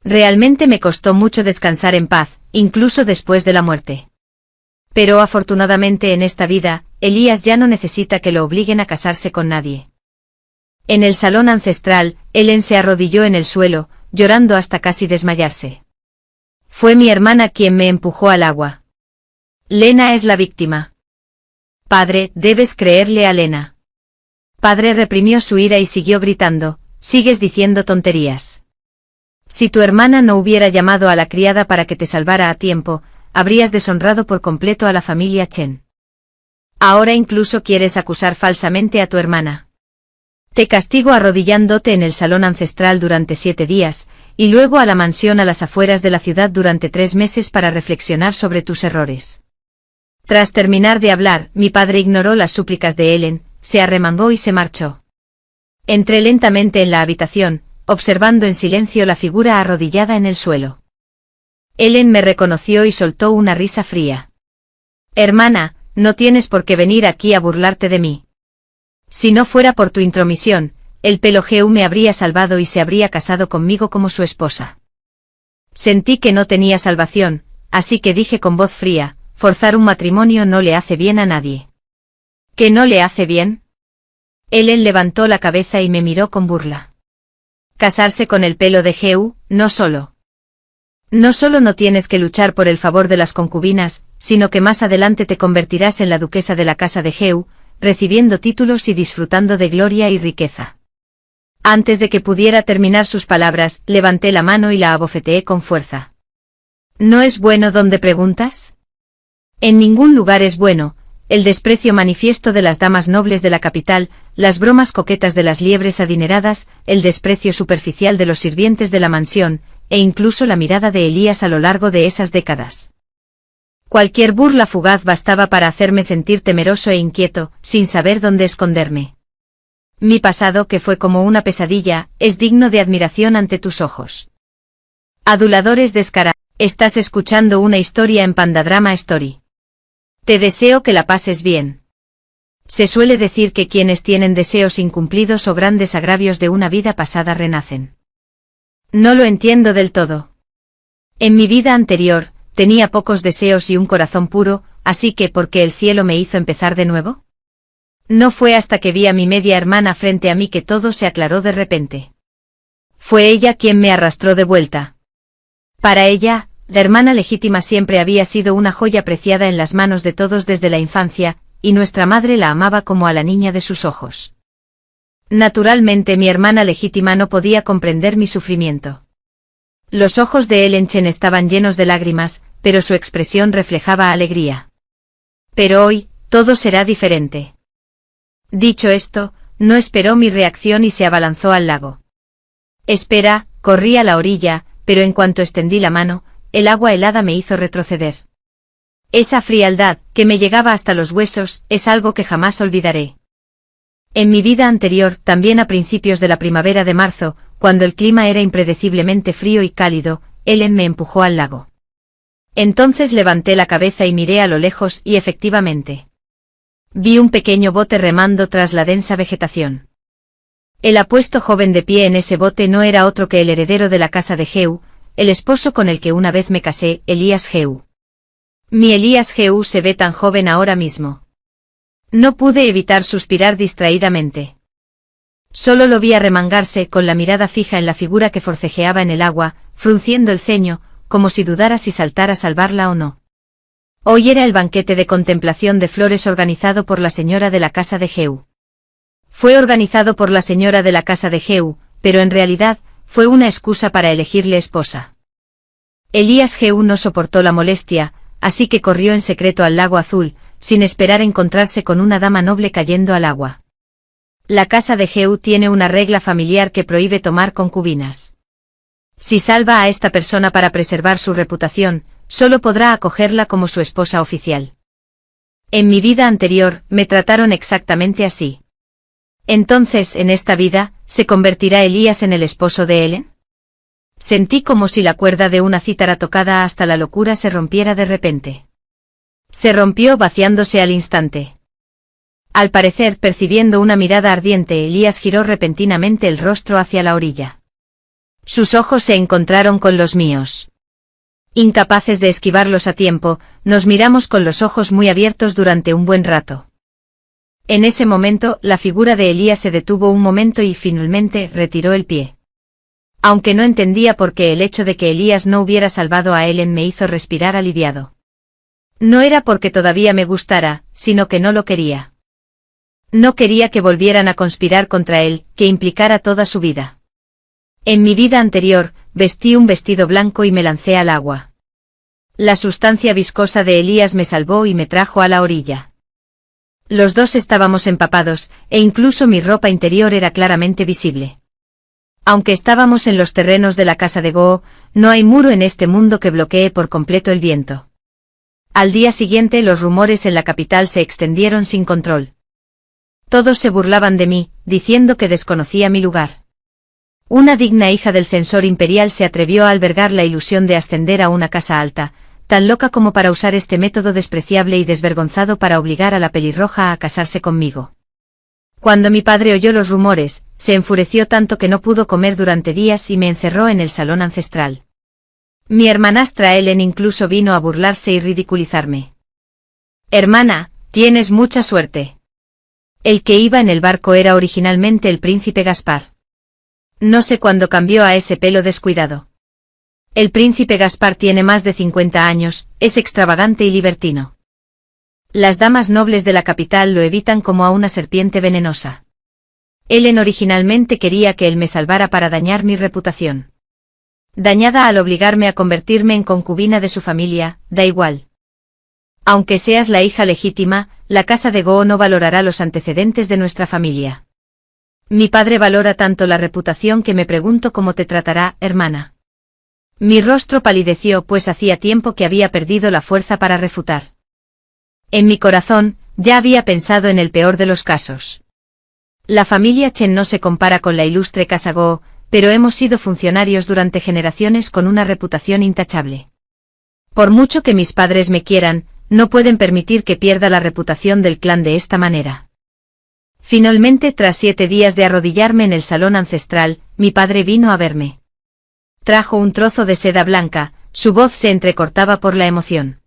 Realmente me costó mucho descansar en paz, incluso después de la muerte. Pero afortunadamente en esta vida, Elías ya no necesita que lo obliguen a casarse con nadie. En el salón ancestral, Ellen se arrodilló en el suelo, llorando hasta casi desmayarse. Fue mi hermana quien me empujó al agua. Lena es la víctima. Padre, debes creerle a Lena. Padre reprimió su ira y siguió gritando: sigues diciendo tonterías. Si tu hermana no hubiera llamado a la criada para que te salvara a tiempo, habrías deshonrado por completo a la familia Chen. Ahora incluso quieres acusar falsamente a tu hermana. Te castigo arrodillándote en el salón ancestral durante 7 días, y luego a la mansión a las afueras de la ciudad durante 3 meses para reflexionar sobre tus errores. Tras terminar de hablar, mi padre ignoró las súplicas de Ellen, se arremangó y se marchó. Entré lentamente en la habitación, observando en silencio la figura arrodillada en el suelo. Ellen me reconoció y soltó una risa fría. Hermana, no tienes por qué venir aquí a burlarte de mí. Si no fuera por tu intromisión, el pelo Goo me habría salvado y se habría casado conmigo como su esposa. Sentí que no tenía salvación, así que dije con voz fría: forzar un matrimonio no le hace bien a nadie. ¿Qué no le hace bien? Ellen levantó la cabeza y me miró con burla. Casarse con el pelo de Jehú, no solo no tienes que luchar por el favor de las concubinas, sino que más adelante te convertirás en la duquesa de la casa de Jehú, recibiendo títulos y disfrutando de gloria y riqueza. Antes de que pudiera terminar sus palabras, levanté la mano y la abofeteé con fuerza. ¿No es bueno donde preguntas? En ningún lugar es bueno, el desprecio manifiesto de las damas nobles de la capital, las bromas coquetas de las liebres adineradas, el desprecio superficial de los sirvientes de la mansión, e incluso la mirada de Elías a lo largo de esas décadas. Cualquier burla fugaz bastaba para hacerme sentir temeroso e inquieto, sin saber dónde esconderme. Mi pasado, que fue como una pesadilla, es digno de admiración ante tus ojos. Aduladores descarados, estás escuchando una historia en Pandadrama Story. Te deseo que la pases bien. Se suele decir que quienes tienen deseos incumplidos o grandes agravios de una vida pasada renacen. No lo entiendo del todo. En mi vida anterior, tenía pocos deseos y un corazón puro, así que ¿por qué el cielo me hizo empezar de nuevo? No fue hasta que vi a mi media hermana frente a mí que todo se aclaró de repente. Fue ella quien me arrastró de vuelta. Para ella, la hermana legítima siempre había sido una joya preciada en las manos de todos desde la infancia, y nuestra madre la amaba como a la niña de sus ojos. Naturalmente mi hermana legítima no podía comprender mi sufrimiento. Los ojos de Ellen Chen estaban llenos de lágrimas, pero su expresión reflejaba alegría. Pero hoy, todo será diferente. Dicho esto, no esperó mi reacción y se abalanzó al lago. Espera, corrí a la orilla, pero en cuanto extendí la mano, el agua helada me hizo retroceder. Esa frialdad, que me llegaba hasta los huesos, es algo que jamás olvidaré. En mi vida anterior, también a principios de la primavera de marzo, cuando el clima era impredeciblemente frío y cálido, Ellen me empujó al lago. Entonces levanté la cabeza y miré a lo lejos y efectivamente vi un pequeño bote remando tras la densa vegetación. El apuesto joven de pie en ese bote no era otro que el heredero de la casa de Jehú, el esposo con el que una vez me casé, Elías Jehú. Mi Elías Jehú se ve tan joven ahora mismo. No pude evitar suspirar distraídamente. Solo lo vi arremangarse con la mirada fija en la figura que forcejeaba en el agua, frunciendo el ceño, como si dudara si saltar a salvarla o no. Hoy era el banquete de contemplación de flores organizado por la señora de la casa de Jehú. Fue organizado por la señora de la casa de Jehú, pero en realidad, fue una excusa para elegirle esposa. Elías Jehú no soportó la molestia, así que corrió en secreto al lago azul, sin esperar encontrarse con una dama noble cayendo al agua. La casa de Jehú tiene una regla familiar que prohíbe tomar concubinas. Si salva a esta persona para preservar su reputación, solo podrá acogerla como su esposa oficial. En mi vida anterior, me trataron exactamente así. Entonces, en esta vida, ¿se convertirá Elías en el esposo de Ellen? Sentí como si la cuerda de una cítara tocada hasta la locura se rompiera de repente. Se rompió vaciándose al instante. Al parecer, percibiendo una mirada ardiente, Elías giró repentinamente el rostro hacia la orilla. Sus ojos se encontraron con los míos. Incapaces de esquivarlos a tiempo, nos miramos con los ojos muy abiertos durante un buen rato. En ese momento, la figura de Elías se detuvo un momento y finalmente retiró el pie. Aunque no entendía por qué el hecho de que Elías no hubiera salvado a Ellen me hizo respirar aliviado. No era porque todavía me gustara, sino que no lo quería. No quería que volvieran a conspirar contra él, que implicara toda su vida. En mi vida anterior, vestí un vestido blanco y me lancé al agua. La sustancia viscosa de Elías me salvó y me trajo a la orilla. Los dos estábamos empapados, e incluso mi ropa interior era claramente visible. Aunque estábamos en los terrenos de la casa de Goo, no hay muro en este mundo que bloquee por completo el viento. Al día siguiente los rumores en la capital se extendieron sin control. Todos se burlaban de mí, diciendo que desconocía mi lugar. Una digna hija del censor imperial se atrevió a albergar la ilusión de ascender a una casa alta, tan loca como para usar este método despreciable y desvergonzado para obligar a la pelirroja a casarse conmigo. Cuando mi padre oyó los rumores, se enfureció tanto que no pudo comer durante días y me encerró en el salón ancestral. Mi hermanastra Ellen incluso vino a burlarse y ridiculizarme. Hermana, tienes mucha suerte. El que iba en el barco era originalmente el príncipe Gaspar. No sé cuándo cambió a ese pelo descuidado. El príncipe Gaspar tiene más de 50 años, es extravagante y libertino. Las damas nobles de la capital lo evitan como a una serpiente venenosa. Ellen originalmente quería que él me salvara para dañar mi reputación. Dañada al obligarme a convertirme en concubina de su familia, da igual. Aunque seas la hija legítima, la casa de Goo no valorará los antecedentes de nuestra familia. Mi padre valora tanto la reputación que me pregunto cómo te tratará, hermana. Mi rostro palideció pues hacía tiempo que había perdido la fuerza para refutar. En mi corazón, ya había pensado en el peor de los casos. La familia Chen no se compara con la ilustre casa Goo, pero hemos sido funcionarios durante generaciones con una reputación intachable. Por mucho que mis padres me quieran, no pueden permitir que pierda la reputación del clan de esta manera. Finalmente, tras 7 días de arrodillarme en el salón ancestral, mi padre vino a verme. Trajo un trozo de seda blanca, su voz se entrecortaba por la emoción.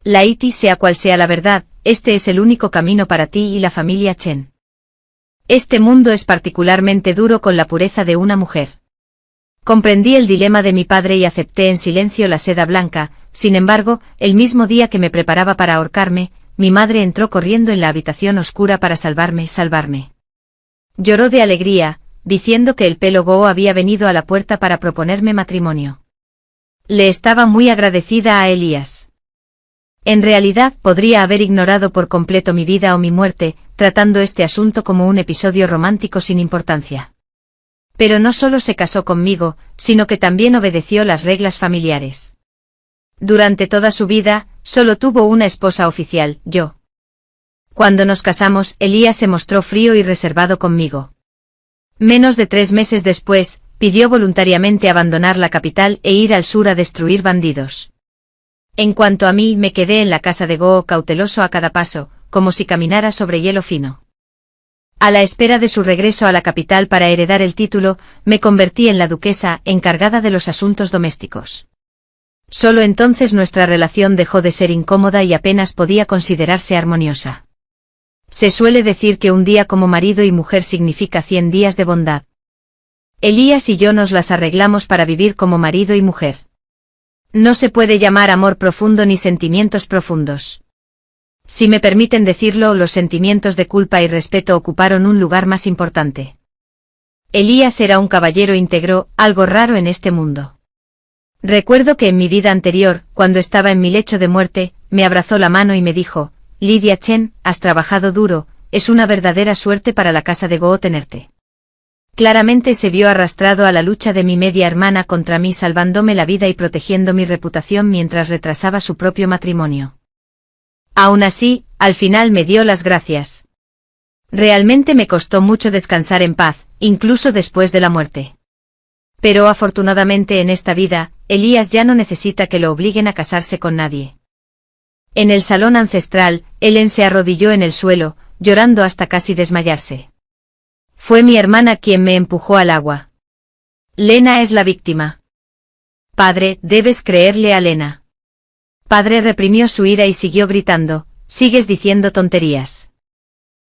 Laiti, sea cual sea la verdad, este es el único camino para ti y la familia Chen. Este mundo es particularmente duro con la pureza de una mujer. Comprendí el dilema de mi padre y acepté en silencio la seda blanca. Sin embargo, el mismo día que me preparaba para ahorcarme, mi madre entró corriendo en la habitación oscura para salvarme. Lloró de alegría, diciendo que el pelo Goo había venido a la puerta para proponerme matrimonio. Le estaba muy agradecida a Elías. En realidad podría haber ignorado por completo mi vida o mi muerte, tratando este asunto como un episodio romántico sin importancia. Pero no solo se casó conmigo, sino que también obedeció las reglas familiares. Durante toda su vida, solo tuvo una esposa oficial, yo. Cuando nos casamos, Elías se mostró frío y reservado conmigo. Menos de 3 meses después, pidió voluntariamente abandonar la capital e ir al sur a destruir bandidos. En cuanto a mí, me quedé en la casa de Goo cauteloso a cada paso, como si caminara sobre hielo fino. A la espera de su regreso a la capital para heredar el título, me convertí en la duquesa encargada de los asuntos domésticos. Solo entonces nuestra relación dejó de ser incómoda y apenas podía considerarse armoniosa. Se suele decir que un día como marido y mujer significa 100 días de bondad. Elías y yo nos las arreglamos para vivir como marido y mujer. No se puede llamar amor profundo ni sentimientos profundos. Si me permiten decirlo, los sentimientos de culpa y respeto ocuparon un lugar más importante. Elías era un caballero íntegro, algo raro en este mundo. Recuerdo que en mi vida anterior, cuando estaba en mi lecho de muerte, me abrazó la mano y me dijo: Lydia Chen, has trabajado duro, es una verdadera suerte para la casa de Goo tenerte. Claramente se vio arrastrado a la lucha de mi media hermana contra mí, salvándome la vida y protegiendo mi reputación mientras retrasaba su propio matrimonio. Aún así, al final me dio las gracias. Realmente me costó mucho descansar en paz, incluso después de la muerte. Pero afortunadamente en esta vida, Elías ya no necesita que lo obliguen a casarse con nadie. En el salón ancestral, Ellen se arrodilló en el suelo, llorando hasta casi desmayarse. Fue mi hermana quien me empujó al agua. Lena es la víctima. Padre, debes creerle a Lena. Padre reprimió su ira y siguió gritando: sigues diciendo tonterías.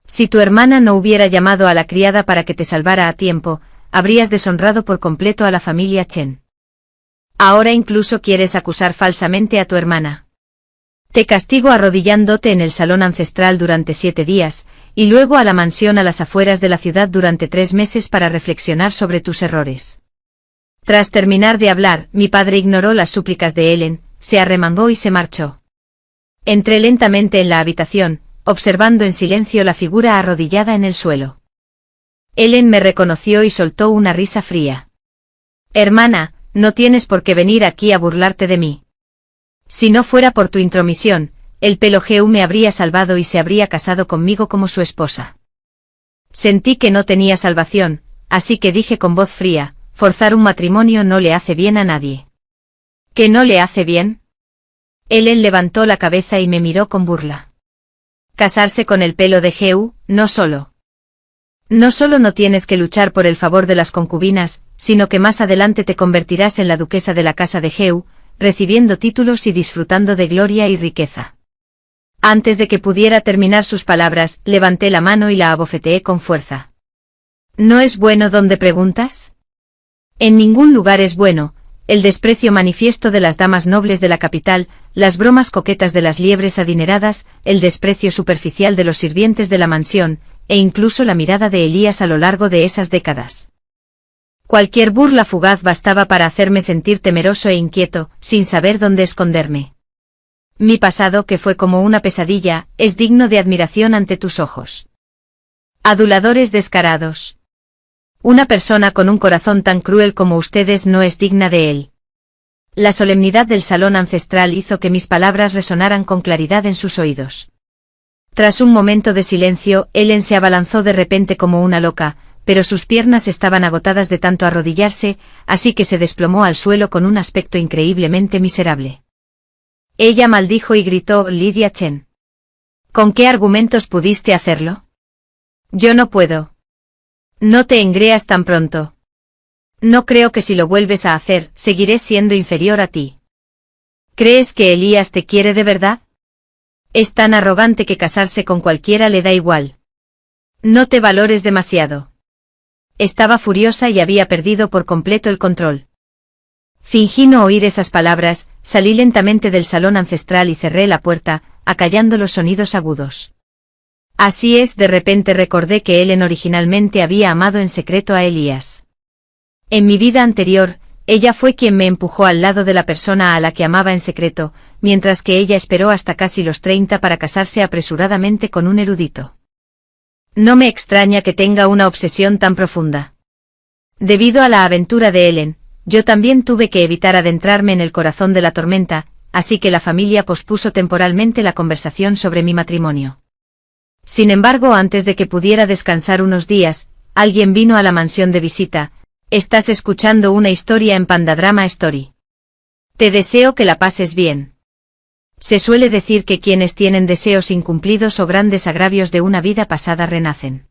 Si tu hermana no hubiera llamado a la criada para que te salvara a tiempo, habrías deshonrado por completo a la familia Chen. Ahora incluso quieres acusar falsamente a tu hermana. Te castigo arrodillándote en el salón ancestral durante 7 días, y luego a la mansión a las afueras de la ciudad durante 3 meses para reflexionar sobre tus errores. Tras terminar de hablar, mi padre ignoró las súplicas de Ellen, se arremangó y se marchó. Entré lentamente en la habitación, observando en silencio la figura arrodillada en el suelo. Ellen me reconoció y soltó una risa fría. Hermana, no tienes por qué venir aquí a burlarte de mí. Si no fuera por tu intromisión, el pelo Goo me habría salvado y se habría casado conmigo como su esposa. Sentí que no tenía salvación, así que dije con voz fría: forzar un matrimonio no le hace bien a nadie. ¿Qué no le hace bien? Ellen levantó la cabeza y me miró con burla. Casarse con el pelo de Goo, no solo no tienes que luchar por el favor de las concubinas, sino que más adelante te convertirás en la duquesa de la casa de Goo, recibiendo títulos y disfrutando de gloria y riqueza. Antes de que pudiera terminar sus palabras, levanté la mano y la abofeteé con fuerza. ¿No es bueno donde preguntas? En ningún lugar es bueno, el desprecio manifiesto de las damas nobles de la capital, las bromas coquetas de las liebres adineradas, el desprecio superficial de los sirvientes de la mansión, e incluso la mirada de Elías a lo largo de esas décadas. Cualquier burla fugaz bastaba para hacerme sentir temeroso e inquieto, sin saber dónde esconderme. Mi pasado, que fue como una pesadilla, es digno de admiración ante tus ojos. Aduladores descarados. Una persona con un corazón tan cruel como ustedes no es digna de él. La solemnidad del salón ancestral hizo que mis palabras resonaran con claridad en sus oídos. Tras un momento de silencio, Ellen se abalanzó de repente como una loca, pero sus piernas estaban agotadas de tanto arrodillarse, así que se desplomó al suelo con un aspecto increíblemente miserable. Ella maldijo y gritó: Lydia Chen. ¿Con qué argumentos pudiste hacerlo? Yo no puedo. No te engreas tan pronto. No creo que si lo vuelves a hacer, seguiré siendo inferior a ti. ¿Crees que Elías te quiere de verdad? Es tan arrogante que casarse con cualquiera le da igual. No te valores demasiado. Estaba furiosa y había perdido por completo el control. Fingí no oír esas palabras, salí lentamente del salón ancestral y cerré la puerta, acallando los sonidos agudos. Así es, de repente recordé que Ellen originalmente había amado en secreto a Elías. En mi vida anterior, ella fue quien me empujó al lado de la persona a la que amaba en secreto, mientras que ella esperó hasta casi los 30 para casarse apresuradamente con un erudito. No me extraña que tenga una obsesión tan profunda. Debido a la aventura de Ellen, yo también tuve que evitar adentrarme en el corazón de la tormenta, así que la familia pospuso temporalmente la conversación sobre mi matrimonio. Sin embargo, antes de que pudiera descansar unos días, alguien vino a la mansión de visita. Estás escuchando una historia en Pandadrama Story. Te deseo que la pases bien. Se suele decir que quienes tienen deseos incumplidos o grandes agravios de una vida pasada renacen.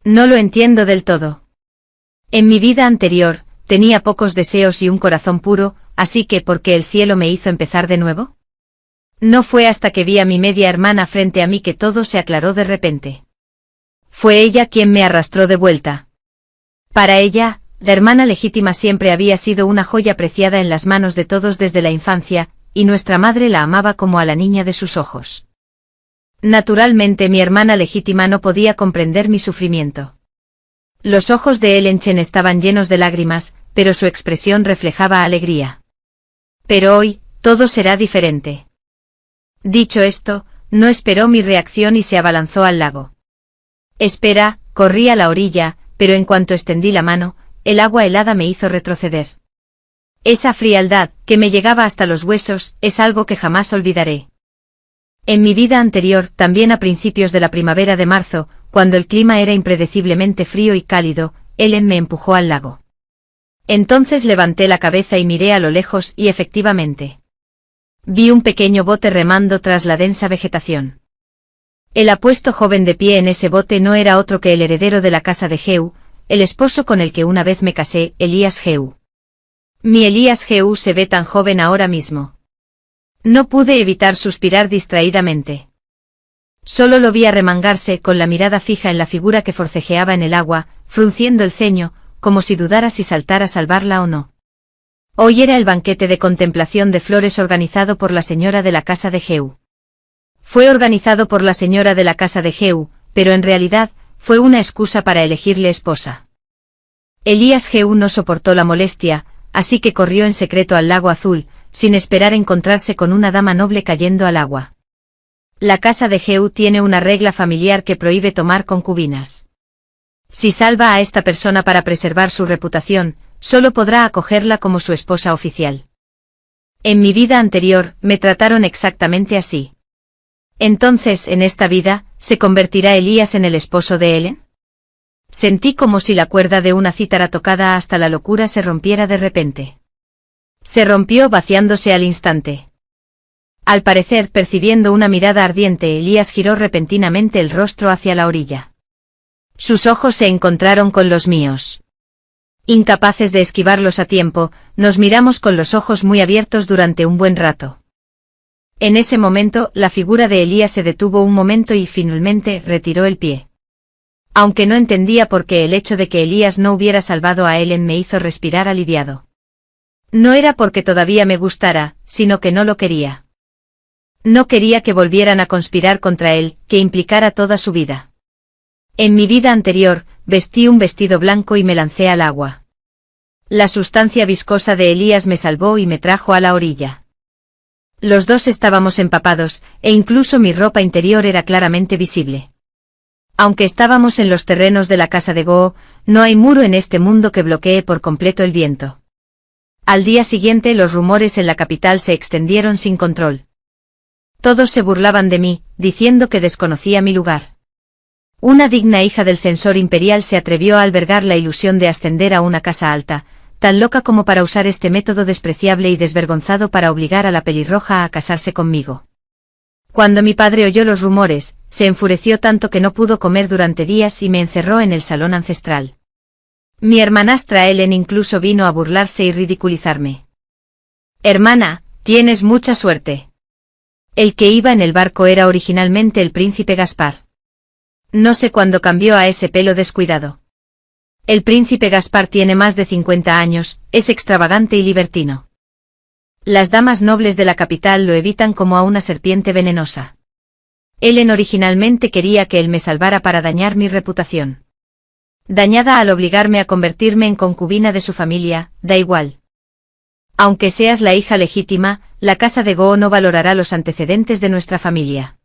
No lo entiendo del todo. En mi vida anterior, tenía pocos deseos y un corazón puro, así que ¿por qué el cielo me hizo empezar de nuevo? No fue hasta que vi a mi media hermana frente a mí que todo se aclaró de repente. Fue ella quien me arrastró de vuelta. Para ella, la hermana legítima siempre había sido una joya preciada en las manos de todos desde la infancia, y nuestra madre la amaba como a la niña de sus ojos. Naturalmente mi hermana legítima no podía comprender mi sufrimiento. Los ojos de Ellen Chen estaban llenos de lágrimas, pero su expresión reflejaba alegría. Pero hoy, todo será diferente. Dicho esto, no esperó mi reacción y se abalanzó al lago. Espera, corrí a la orilla, pero en cuanto extendí la mano, el agua helada me hizo retroceder. Esa frialdad, que me llegaba hasta los huesos, es algo que jamás olvidaré. En mi vida anterior, también a principios de la primavera de marzo, cuando el clima era impredeciblemente frío y cálido, Ellen me empujó al lago. Entonces levanté la cabeza y miré a lo lejos y efectivamente. Vi un pequeño bote remando tras la densa vegetación. El apuesto joven de pie en ese bote no era otro que el heredero de la casa de Jehú, el esposo con el que una vez me casé, Elías Jehú. Mi Elías Jehú se ve tan joven ahora mismo. No pude evitar suspirar distraídamente. Solo lo vi arremangarse con la mirada fija en la figura que forcejeaba en el agua, frunciendo el ceño, como si dudara si saltar a salvarla o no. Hoy era el banquete de contemplación de flores organizado por la señora de la casa de Jehú. Fue organizado por la señora de la casa de Jehú, pero en realidad, fue una excusa para elegirle esposa. Elías Jehú no soportó la molestia, así que corrió en secreto al lago azul, sin esperar encontrarse con una dama noble cayendo al agua. La casa de Jehú tiene una regla familiar que prohíbe tomar concubinas. Si salva a esta persona para preservar su reputación, solo podrá acogerla como su esposa oficial. En mi vida anterior, me trataron exactamente así. Entonces, en esta vida, ¿se convertirá Elías en el esposo de Ellen? Sentí como si la cuerda de una cítara tocada hasta la locura se rompiera de repente. Se rompió vaciándose al instante. Al parecer, percibiendo una mirada ardiente, Elías giró repentinamente el rostro hacia la orilla. Sus ojos se encontraron con los míos. Incapaces de esquivarlos a tiempo, nos miramos con los ojos muy abiertos durante un buen rato. En ese momento, la figura de Elías se detuvo un momento y finalmente retiró el pie. Aunque no entendía por qué el hecho de que Elías no hubiera salvado a Ellen me hizo respirar aliviado. No era porque todavía me gustara, sino que no lo quería. No quería que volvieran a conspirar contra él, que implicara toda su vida. En mi vida anterior, vestí un vestido blanco y me lancé al agua. La sustancia viscosa de Elías me salvó y me trajo a la orilla. Los dos estábamos empapados, e incluso mi ropa interior era claramente visible. Aunque estábamos en los terrenos de la casa de Goo, no hay muro en este mundo que bloquee por completo el viento. Al día siguiente los rumores en la capital se extendieron sin control. Todos se burlaban de mí, diciendo que desconocía mi lugar. Una digna hija del censor imperial se atrevió a albergar la ilusión de ascender a una casa alta, tan loca como para usar este método despreciable y desvergonzado para obligar a la pelirroja a casarse conmigo. Cuando mi padre oyó los rumores, se enfureció tanto que no pudo comer durante días y me encerró en el salón ancestral. Mi hermanastra Ellen incluso vino a burlarse y ridiculizarme. Hermana, tienes mucha suerte. El que iba en el barco era originalmente el príncipe Gaspar. No sé cuándo cambió a ese pelo descuidado. El príncipe Gaspar tiene más de 50 años, es extravagante y libertino. Las damas nobles de la capital lo evitan como a una serpiente venenosa. Ellen originalmente quería que él me salvara para dañar mi reputación. Dañada al obligarme a convertirme en concubina de su familia, da igual. Aunque seas la hija legítima, la casa de Goo no valorará los antecedentes de nuestra familia.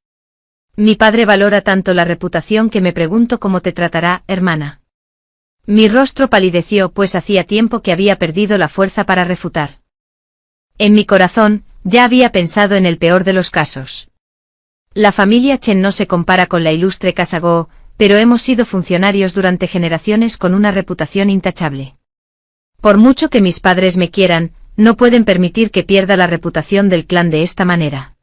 Mi padre valora tanto la reputación que me pregunto cómo te tratará, hermana. Mi rostro palideció pues hacía tiempo que había perdido la fuerza para refutar. En mi corazón, ya había pensado en el peor de los casos. La familia Chen no se compara con la ilustre casa Goo, pero hemos sido funcionarios durante generaciones con una reputación intachable. Por mucho que mis padres me quieran, no pueden permitir que pierda la reputación del clan de esta manera.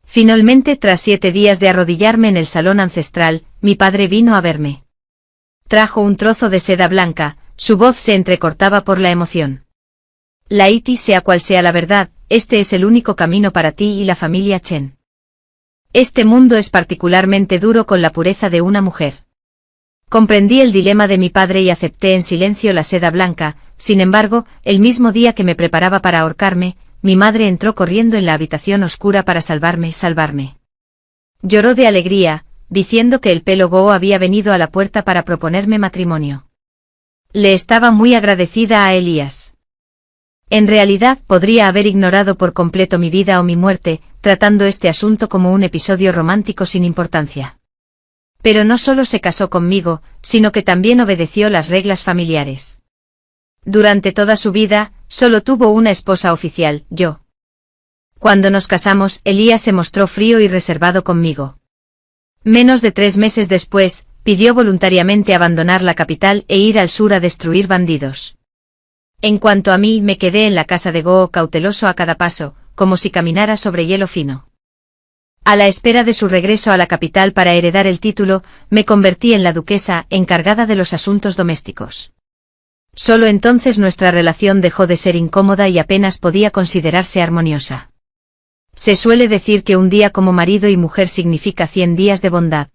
Finalmente, tras 7 días de arrodillarme en el salón ancestral, mi padre vino a verme. Trajo un trozo de seda blanca, su voz se entrecortaba por la emoción. Laiti, sea cual sea la verdad, este es el único camino para ti y la familia Chen. Este mundo es particularmente duro con la pureza de una mujer. Comprendí el dilema de mi padre y acepté en silencio la seda blanca. Sin embargo, el mismo día que me preparaba para ahorcarme, mi madre entró corriendo en la habitación oscura para salvarme. Lloró de alegría, diciendo que el pelo Goo había venido a la puerta para proponerme matrimonio. Le estaba muy agradecida a Elías. En realidad podría haber ignorado por completo mi vida o mi muerte, tratando este asunto como un episodio romántico sin importancia. Pero no solo se casó conmigo, sino que también obedeció las reglas familiares. Durante toda su vida, solo tuvo una esposa oficial, yo. Cuando nos casamos, Elías se mostró frío y reservado conmigo. Menos de 3 meses después, pidió voluntariamente abandonar la capital e ir al sur a destruir bandidos. En cuanto a mí, me quedé en la casa de Goo cauteloso a cada paso, como si caminara sobre hielo fino. A la espera de su regreso a la capital para heredar el título, me convertí en la duquesa encargada de los asuntos domésticos. Solo entonces nuestra relación dejó de ser incómoda y apenas podía considerarse armoniosa. Se suele decir que un día como marido y mujer significa 100 días de bondad.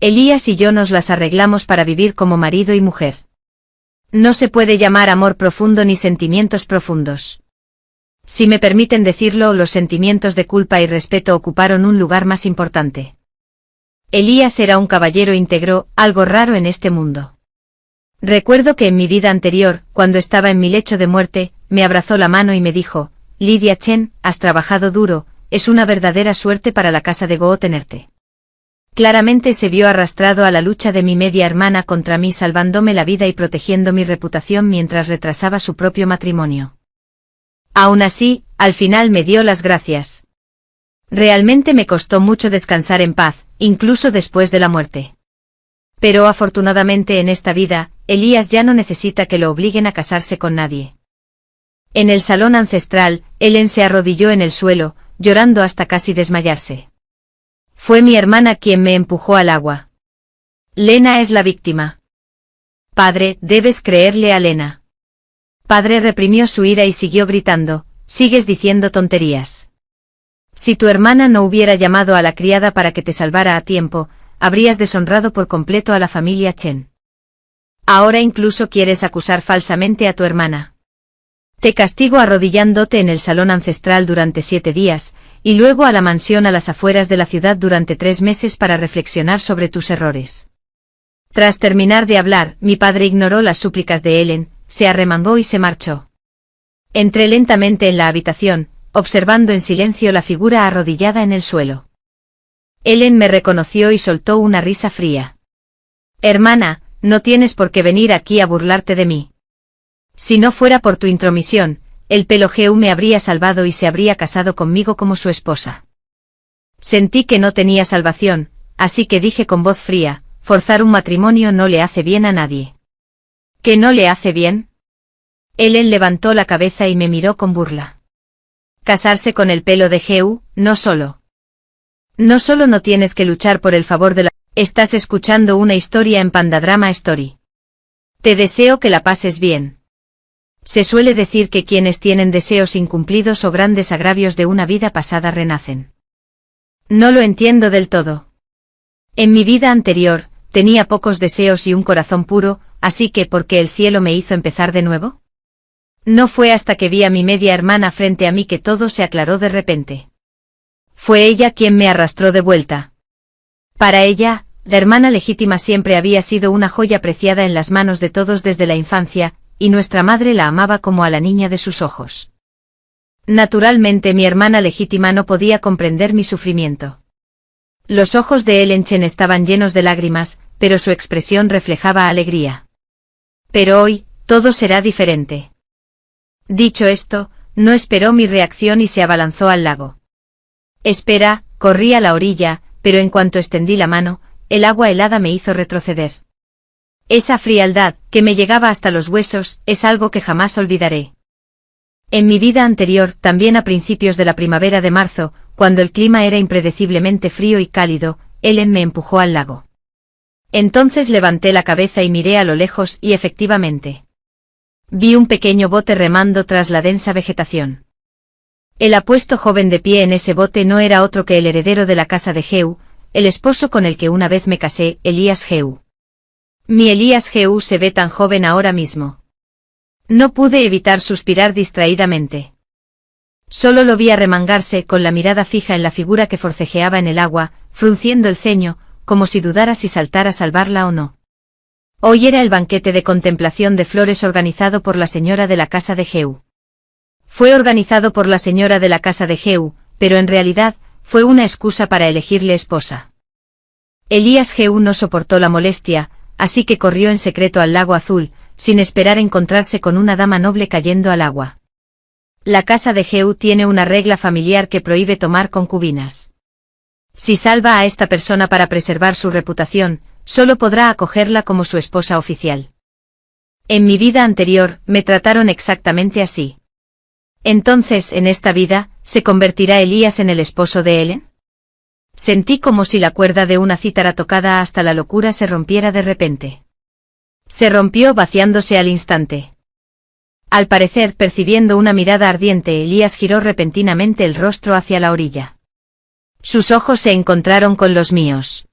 Elías y yo nos las arreglamos para vivir como marido y mujer. No se puede llamar amor profundo ni sentimientos profundos. Si me permiten decirlo, los sentimientos de culpa y respeto ocuparon un lugar más importante. Elías era un caballero íntegro, algo raro en este mundo. Recuerdo que en mi vida anterior, cuando estaba en mi lecho de muerte, me abrazó la mano y me dijo: Lydia Chen, has trabajado duro, es una verdadera suerte para la casa de Goo tenerte. Claramente se vio arrastrado a la lucha de mi media hermana contra mí, salvándome la vida y protegiendo mi reputación mientras retrasaba su propio matrimonio. Aún así, al final me dio las gracias. Realmente me costó mucho descansar en paz, incluso después de la muerte. Pero afortunadamente en esta vida, Elías ya no necesita que lo obliguen a casarse con nadie. En el salón ancestral, Ellen se arrodilló en el suelo, llorando hasta casi desmayarse. Fue mi hermana quien me empujó al agua. Lena es la víctima. Padre, debes creerle a Lena. Padre reprimió su ira y siguió gritando: sigues diciendo tonterías. Si tu hermana no hubiera llamado a la criada para que te salvara a tiempo, habrías deshonrado por completo a la familia Chen. Ahora incluso quieres acusar falsamente a tu hermana. Te castigo arrodillándote en el salón ancestral durante 7 días, y luego a la mansión a las afueras de la ciudad durante 3 meses para reflexionar sobre tus errores. Tras terminar de hablar, mi padre ignoró las súplicas de Ellen, se arremangó y se marchó. Entré lentamente en la habitación, observando en silencio la figura arrodillada en el suelo. Ellen me reconoció y soltó una risa fría. Hermana, no tienes por qué venir aquí a burlarte de mí. Si no fuera por tu intromisión, el Pelogeu me habría salvado y se habría casado conmigo como su esposa. Sentí que no tenía salvación, así que dije con voz fría, forzar un matrimonio no le hace bien a nadie. ¿Qué no le hace bien? Ellen levantó la cabeza y me miró con burla. Casarse con el Pelogeu, no solo. No solo no tienes que luchar por el favor de la... Estás escuchando una historia en Pandadrama Story. Te deseo que la pases bien. Se suele decir que quienes tienen deseos incumplidos o grandes agravios de una vida pasada renacen. No lo entiendo del todo. En mi vida anterior, tenía pocos deseos y un corazón puro, así que ¿por qué el cielo me hizo empezar de nuevo? No fue hasta que vi a mi media hermana frente a mí que todo se aclaró de repente. Fue ella quien me arrastró de vuelta. Para ella, la hermana legítima siempre había sido una joya preciada en las manos de todos desde la infancia, y nuestra madre la amaba como a la niña de sus ojos. Naturalmente mi hermana legítima no podía comprender mi sufrimiento. Los ojos de Ellen Chen estaban llenos de lágrimas, pero su expresión reflejaba alegría. Pero hoy, todo será diferente. Dicho esto, no esperó mi reacción y se abalanzó al lago. Espera, corrí a la orilla, pero en cuanto extendí la mano, el agua helada me hizo retroceder. Esa frialdad, que me llegaba hasta los huesos, es algo que jamás olvidaré. En mi vida anterior, también a principios de la primavera de marzo, cuando el clima era impredeciblemente frío y cálido, Ellen me empujó al lago. Entonces levanté la cabeza y miré a lo lejos y efectivamente. Vi un pequeño bote remando tras la densa vegetación. El apuesto joven de pie en ese bote no era otro que el heredero de la casa de Heu, el esposo con el que una vez me casé, Elías Heu. Mi Elías Heu se ve tan joven ahora mismo. No pude evitar suspirar distraídamente. Solo lo vi arremangarse con la mirada fija en la figura que forcejeaba en el agua, frunciendo el ceño, como si dudara si saltar a salvarla o no. Hoy era el banquete de contemplación de flores organizado por la señora de la casa de Heu. Fue organizado por la señora de la casa de Heu, pero en realidad, fue una excusa para elegirle esposa. Elías Heu no soportó la molestia, así que corrió en secreto al lago azul, sin esperar encontrarse con una dama noble cayendo al agua. La casa de Heu tiene una regla familiar que prohíbe tomar concubinas. Si salva a esta persona para preservar su reputación, solo podrá acogerla como su esposa oficial. En mi vida anterior, me trataron exactamente así. Entonces, en esta vida, ¿se convertirá Elías en el esposo de Ellen? Sentí como si la cuerda de una cítara tocada hasta la locura se rompiera de repente. Se rompió vaciándose al instante. Al parecer, percibiendo una mirada ardiente, Elías giró repentinamente el rostro hacia la orilla. Sus ojos se encontraron con los míos.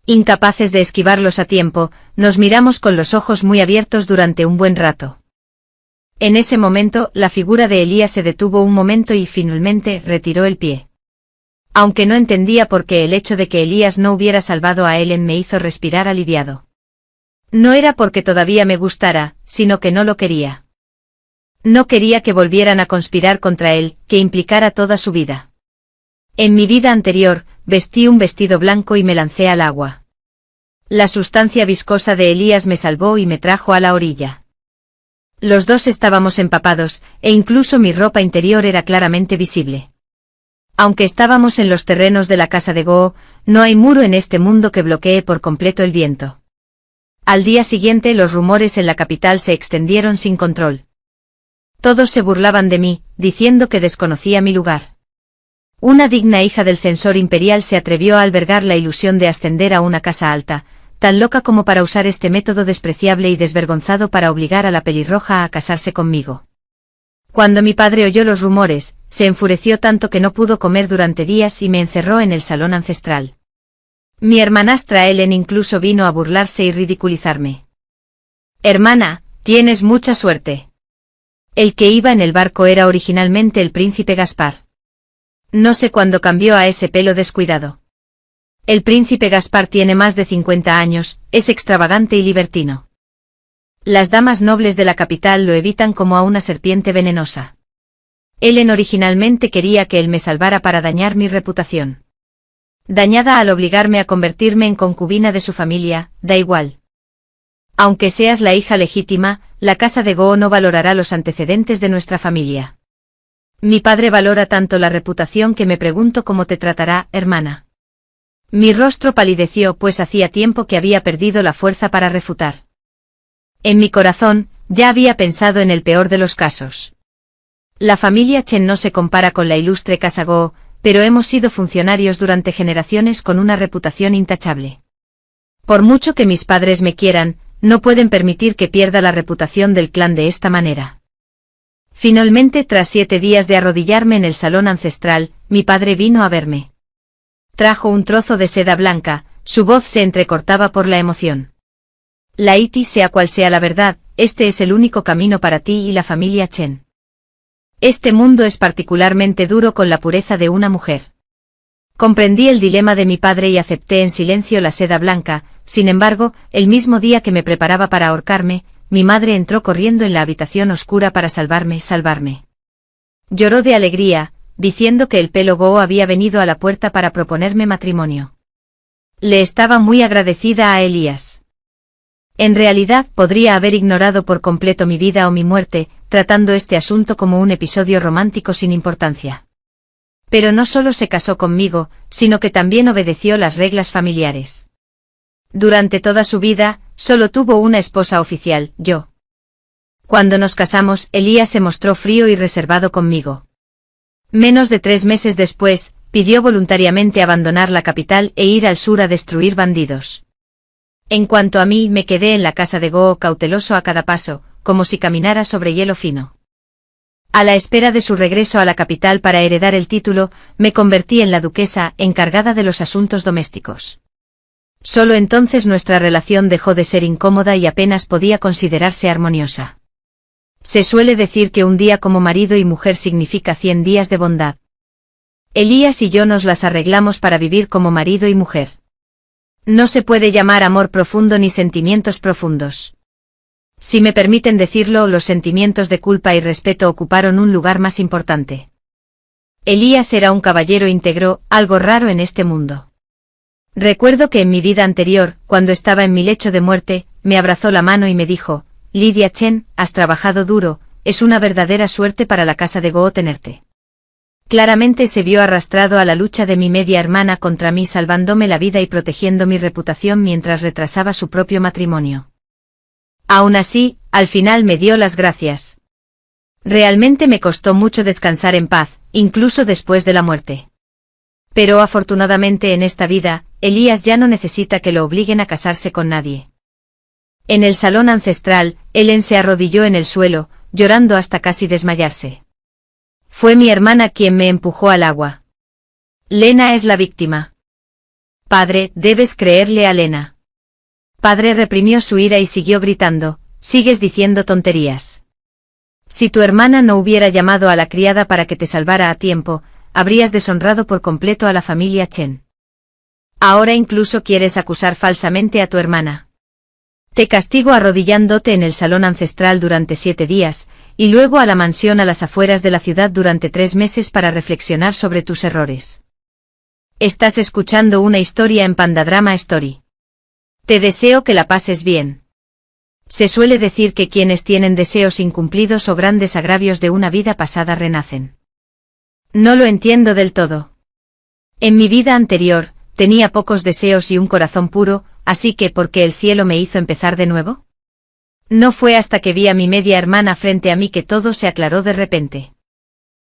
Incapaces de esquivarlos a tiempo, nos miramos con los ojos muy abiertos durante un buen rato. En ese momento, la figura de Elías se detuvo un momento y finalmente retiró el pie. Aunque no entendía por qué el hecho de que Elías no hubiera salvado a Ellen me hizo respirar aliviado. No era porque todavía me gustara, sino que no lo quería. No quería que volvieran a conspirar contra él, que implicara toda su vida. En mi vida anterior, vestí un vestido blanco y me lancé al agua. La sustancia viscosa de Elías me salvó y me trajo a la orilla. Los dos estábamos empapados, e incluso mi ropa interior era claramente visible. Aunque estábamos en los terrenos de la casa de Goo, no hay muro en este mundo que bloquee por completo el viento. Al día siguiente los rumores en la capital se extendieron sin control. Todos se burlaban de mí, diciendo que desconocía mi lugar. Una digna hija del censor imperial se atrevió a albergar la ilusión de ascender a una casa alta, tan loca como para usar este método despreciable y desvergonzado para obligar a la pelirroja a casarse conmigo. Cuando mi padre oyó los rumores, se enfureció tanto que no pudo comer durante días y me encerró en el salón ancestral. Mi hermanastra Ellen incluso vino a burlarse y ridiculizarme. Hermana, tienes mucha suerte. El que iba en el barco era originalmente el príncipe Gaspar. No sé cuándo cambió a ese pelo descuidado. El príncipe Gaspar tiene más de 50 años, es extravagante y libertino. Las damas nobles de la capital lo evitan como a una serpiente venenosa. Ellen originalmente quería que él me salvara para dañar mi reputación. Dañada al obligarme a convertirme en concubina de su familia, da igual. Aunque seas la hija legítima, la casa de Goo no valorará los antecedentes de nuestra familia. Mi padre valora tanto la reputación que me pregunto cómo te tratará, hermana. Mi rostro palideció pues hacía tiempo que había perdido la fuerza para refutar. En mi corazón, ya había pensado en el peor de los casos. La familia Chen no se compara con la ilustre casa Goo, pero hemos sido funcionarios durante generaciones con una reputación intachable. Por mucho que mis padres me quieran, no pueden permitir que pierda la reputación del clan de esta manera. Finalmente, tras 7 días de arrodillarme en el salón ancestral, mi padre vino a verme. Trajo un trozo de seda blanca, su voz se entrecortaba por la emoción. Laiti, sea cual sea la verdad, este es el único camino para ti y la familia Chen. Este mundo es particularmente duro con la pureza de una mujer. Comprendí el dilema de mi padre y acepté en silencio la seda blanca. Sin embargo, el mismo día que me preparaba para ahorcarme, mi madre entró corriendo en la habitación oscura para salvarme. Lloró de alegría, diciendo que el pelo Goo había venido a la puerta para proponerme matrimonio. Le estaba muy agradecida a Elías. En realidad podría haber ignorado por completo mi vida o mi muerte, tratando este asunto como un episodio romántico sin importancia. Pero no solo se casó conmigo, sino que también obedeció las reglas familiares. Durante toda su vida, solo tuvo una esposa oficial, yo. Cuando nos casamos, Elías se mostró frío y reservado conmigo. Menos de 3 meses después, pidió voluntariamente abandonar la capital e ir al sur a destruir bandidos. En cuanto a mí, me quedé en la casa de Goo cauteloso a cada paso, como si caminara sobre hielo fino. A la espera de su regreso a la capital para heredar el título, me convertí en la duquesa encargada de los asuntos domésticos. Solo entonces nuestra relación dejó de ser incómoda y apenas podía considerarse armoniosa. Se suele decir que un día como marido y mujer significa 100 días de bondad. Elías y yo nos las arreglamos para vivir como marido y mujer. No se puede llamar amor profundo ni sentimientos profundos. Si me permiten decirlo, los sentimientos de culpa y respeto ocuparon un lugar más importante. Elías era un caballero íntegro, algo raro en este mundo. Recuerdo que en mi vida anterior, cuando estaba en mi lecho de muerte, me abrazó la mano y me dijo: Lydia Chen, has trabajado duro, es una verdadera suerte para la casa de Goo tenerte. Claramente se vio arrastrado a la lucha de mi media hermana contra mí, salvándome la vida y protegiendo mi reputación mientras retrasaba su propio matrimonio. Aún así, al final me dio las gracias. Realmente me costó mucho descansar en paz, incluso después de la muerte. Pero afortunadamente en esta vida, Elías ya no necesita que lo obliguen a casarse con nadie. En el salón ancestral, Ellen se arrodilló en el suelo, llorando hasta casi desmayarse. Fue mi hermana quien me empujó al agua. Lena es la víctima. Padre, debes creerle a Lena. Padre reprimió su ira y siguió gritando: sigues diciendo tonterías. Si tu hermana no hubiera llamado a la criada para que te salvara a tiempo, habrías deshonrado por completo a la familia Chen. Ahora incluso quieres acusar falsamente a tu hermana. Te castigo arrodillándote en el salón ancestral durante 7 días, y luego a la mansión a las afueras de la ciudad durante 3 meses para reflexionar sobre tus errores. Estás escuchando una historia en Pandadrama Story. Te deseo que la pases bien. Se suele decir que quienes tienen deseos incumplidos o grandes agravios de una vida pasada renacen. No lo entiendo del todo. En mi vida anterior, tenía pocos deseos y un corazón puro, así que ¿por qué el cielo me hizo empezar de nuevo? No fue hasta que vi a mi media hermana frente a mí que todo se aclaró de repente.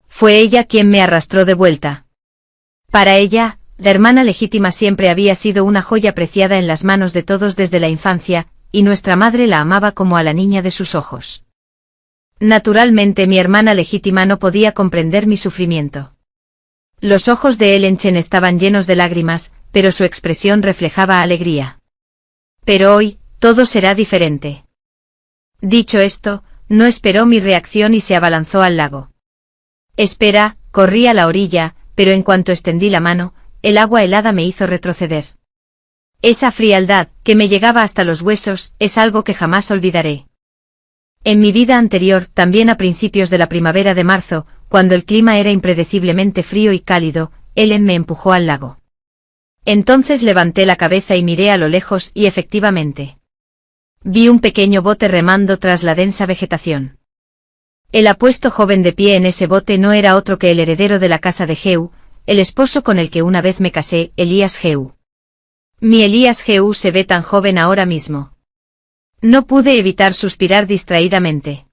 Fue ella quien me arrastró de vuelta. Para ella, la hermana legítima siempre había sido una joya preciada en las manos de todos desde la infancia, y nuestra madre la amaba como a la niña de sus ojos. Naturalmente mi hermana legítima no podía comprender mi sufrimiento. Los ojos de Ellen Chen estaban llenos de lágrimas, pero su expresión reflejaba alegría. Pero hoy, todo será diferente. Dicho esto, no esperó mi reacción y se abalanzó al lago. Espera, corrí a la orilla, pero en cuanto extendí la mano, el agua helada me hizo retroceder. Esa frialdad, que me llegaba hasta los huesos, es algo que jamás olvidaré. En mi vida anterior, también a principios de la primavera de marzo, cuando el clima era impredeciblemente frío y cálido, Ellen me empujó al lago. Entonces levanté la cabeza y miré a lo lejos y efectivamente, vi un pequeño bote remando tras la densa vegetación. El apuesto joven de pie en ese bote no era otro que el heredero de la casa de Jehú, el esposo con el que una vez me casé, Elías Jehú. Mi Elías Jehú se ve tan joven ahora mismo. No pude evitar suspirar distraídamente.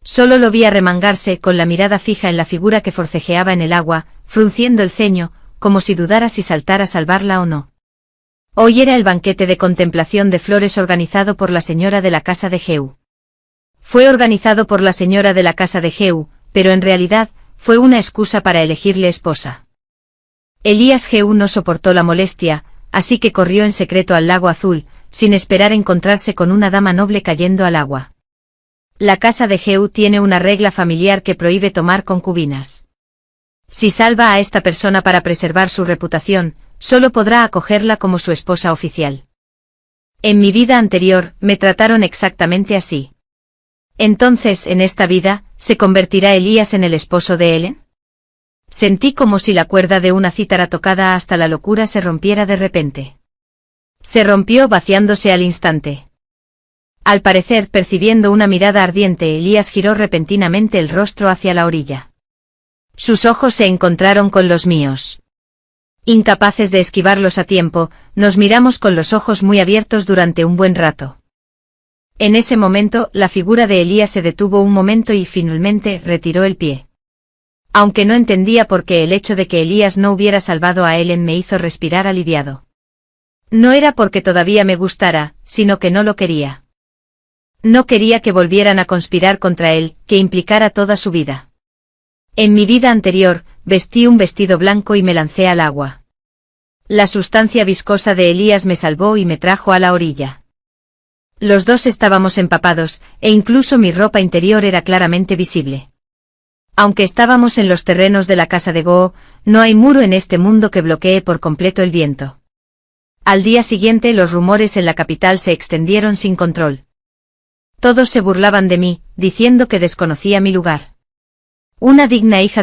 Solo lo vi arremangarse con la mirada fija en la figura que forcejeaba en el agua, frunciendo el ceño, como si dudara si saltar a salvarla o no. Hoy era el banquete de contemplación de flores organizado por la señora de la casa de Jehú. Fue organizado por la señora de la casa de Jehú, pero en realidad, fue una excusa para elegirle esposa. Elías Jehú no soportó la molestia, así que corrió en secreto al lago azul, sin esperar encontrarse con una dama noble cayendo al agua. La casa de Jehú tiene una regla familiar que prohíbe tomar concubinas. Si salva a esta persona para preservar su reputación, solo podrá acogerla como su esposa oficial. En mi vida anterior, me trataron exactamente así. Entonces, en esta vida, ¿se convertirá Elías en el esposo de Ellen? Sentí como si la cuerda de una cítara tocada hasta la locura se rompiera de repente. Se rompió vaciándose al instante. Al parecer, percibiendo una mirada ardiente, Elías giró repentinamente el rostro hacia la orilla. Sus ojos se encontraron con los míos. Incapaces de esquivarlos a tiempo, nos miramos con los ojos muy abiertos durante un buen rato. En ese momento, la figura de Elías se detuvo un momento y finalmente retiró el pie. Aunque no entendía por qué el hecho de que Elías no hubiera salvado a Ellen me hizo respirar aliviado. No era porque todavía me gustara, sino que no lo quería. No quería que volvieran a conspirar contra él, que implicara toda su vida. En mi vida anterior, vestí un vestido blanco y me lancé al agua. La sustancia viscosa de Elías me salvó y me trajo a la orilla. Los dos estábamos empapados, e incluso mi ropa interior era claramente visible. Aunque estábamos en los terrenos de la casa de Goo, no hay muro en este mundo que bloquee por completo el viento. Al día siguiente los rumores en la capital se extendieron sin control. Todos se burlaban de mí, diciendo que desconocía mi lugar. Una digna hija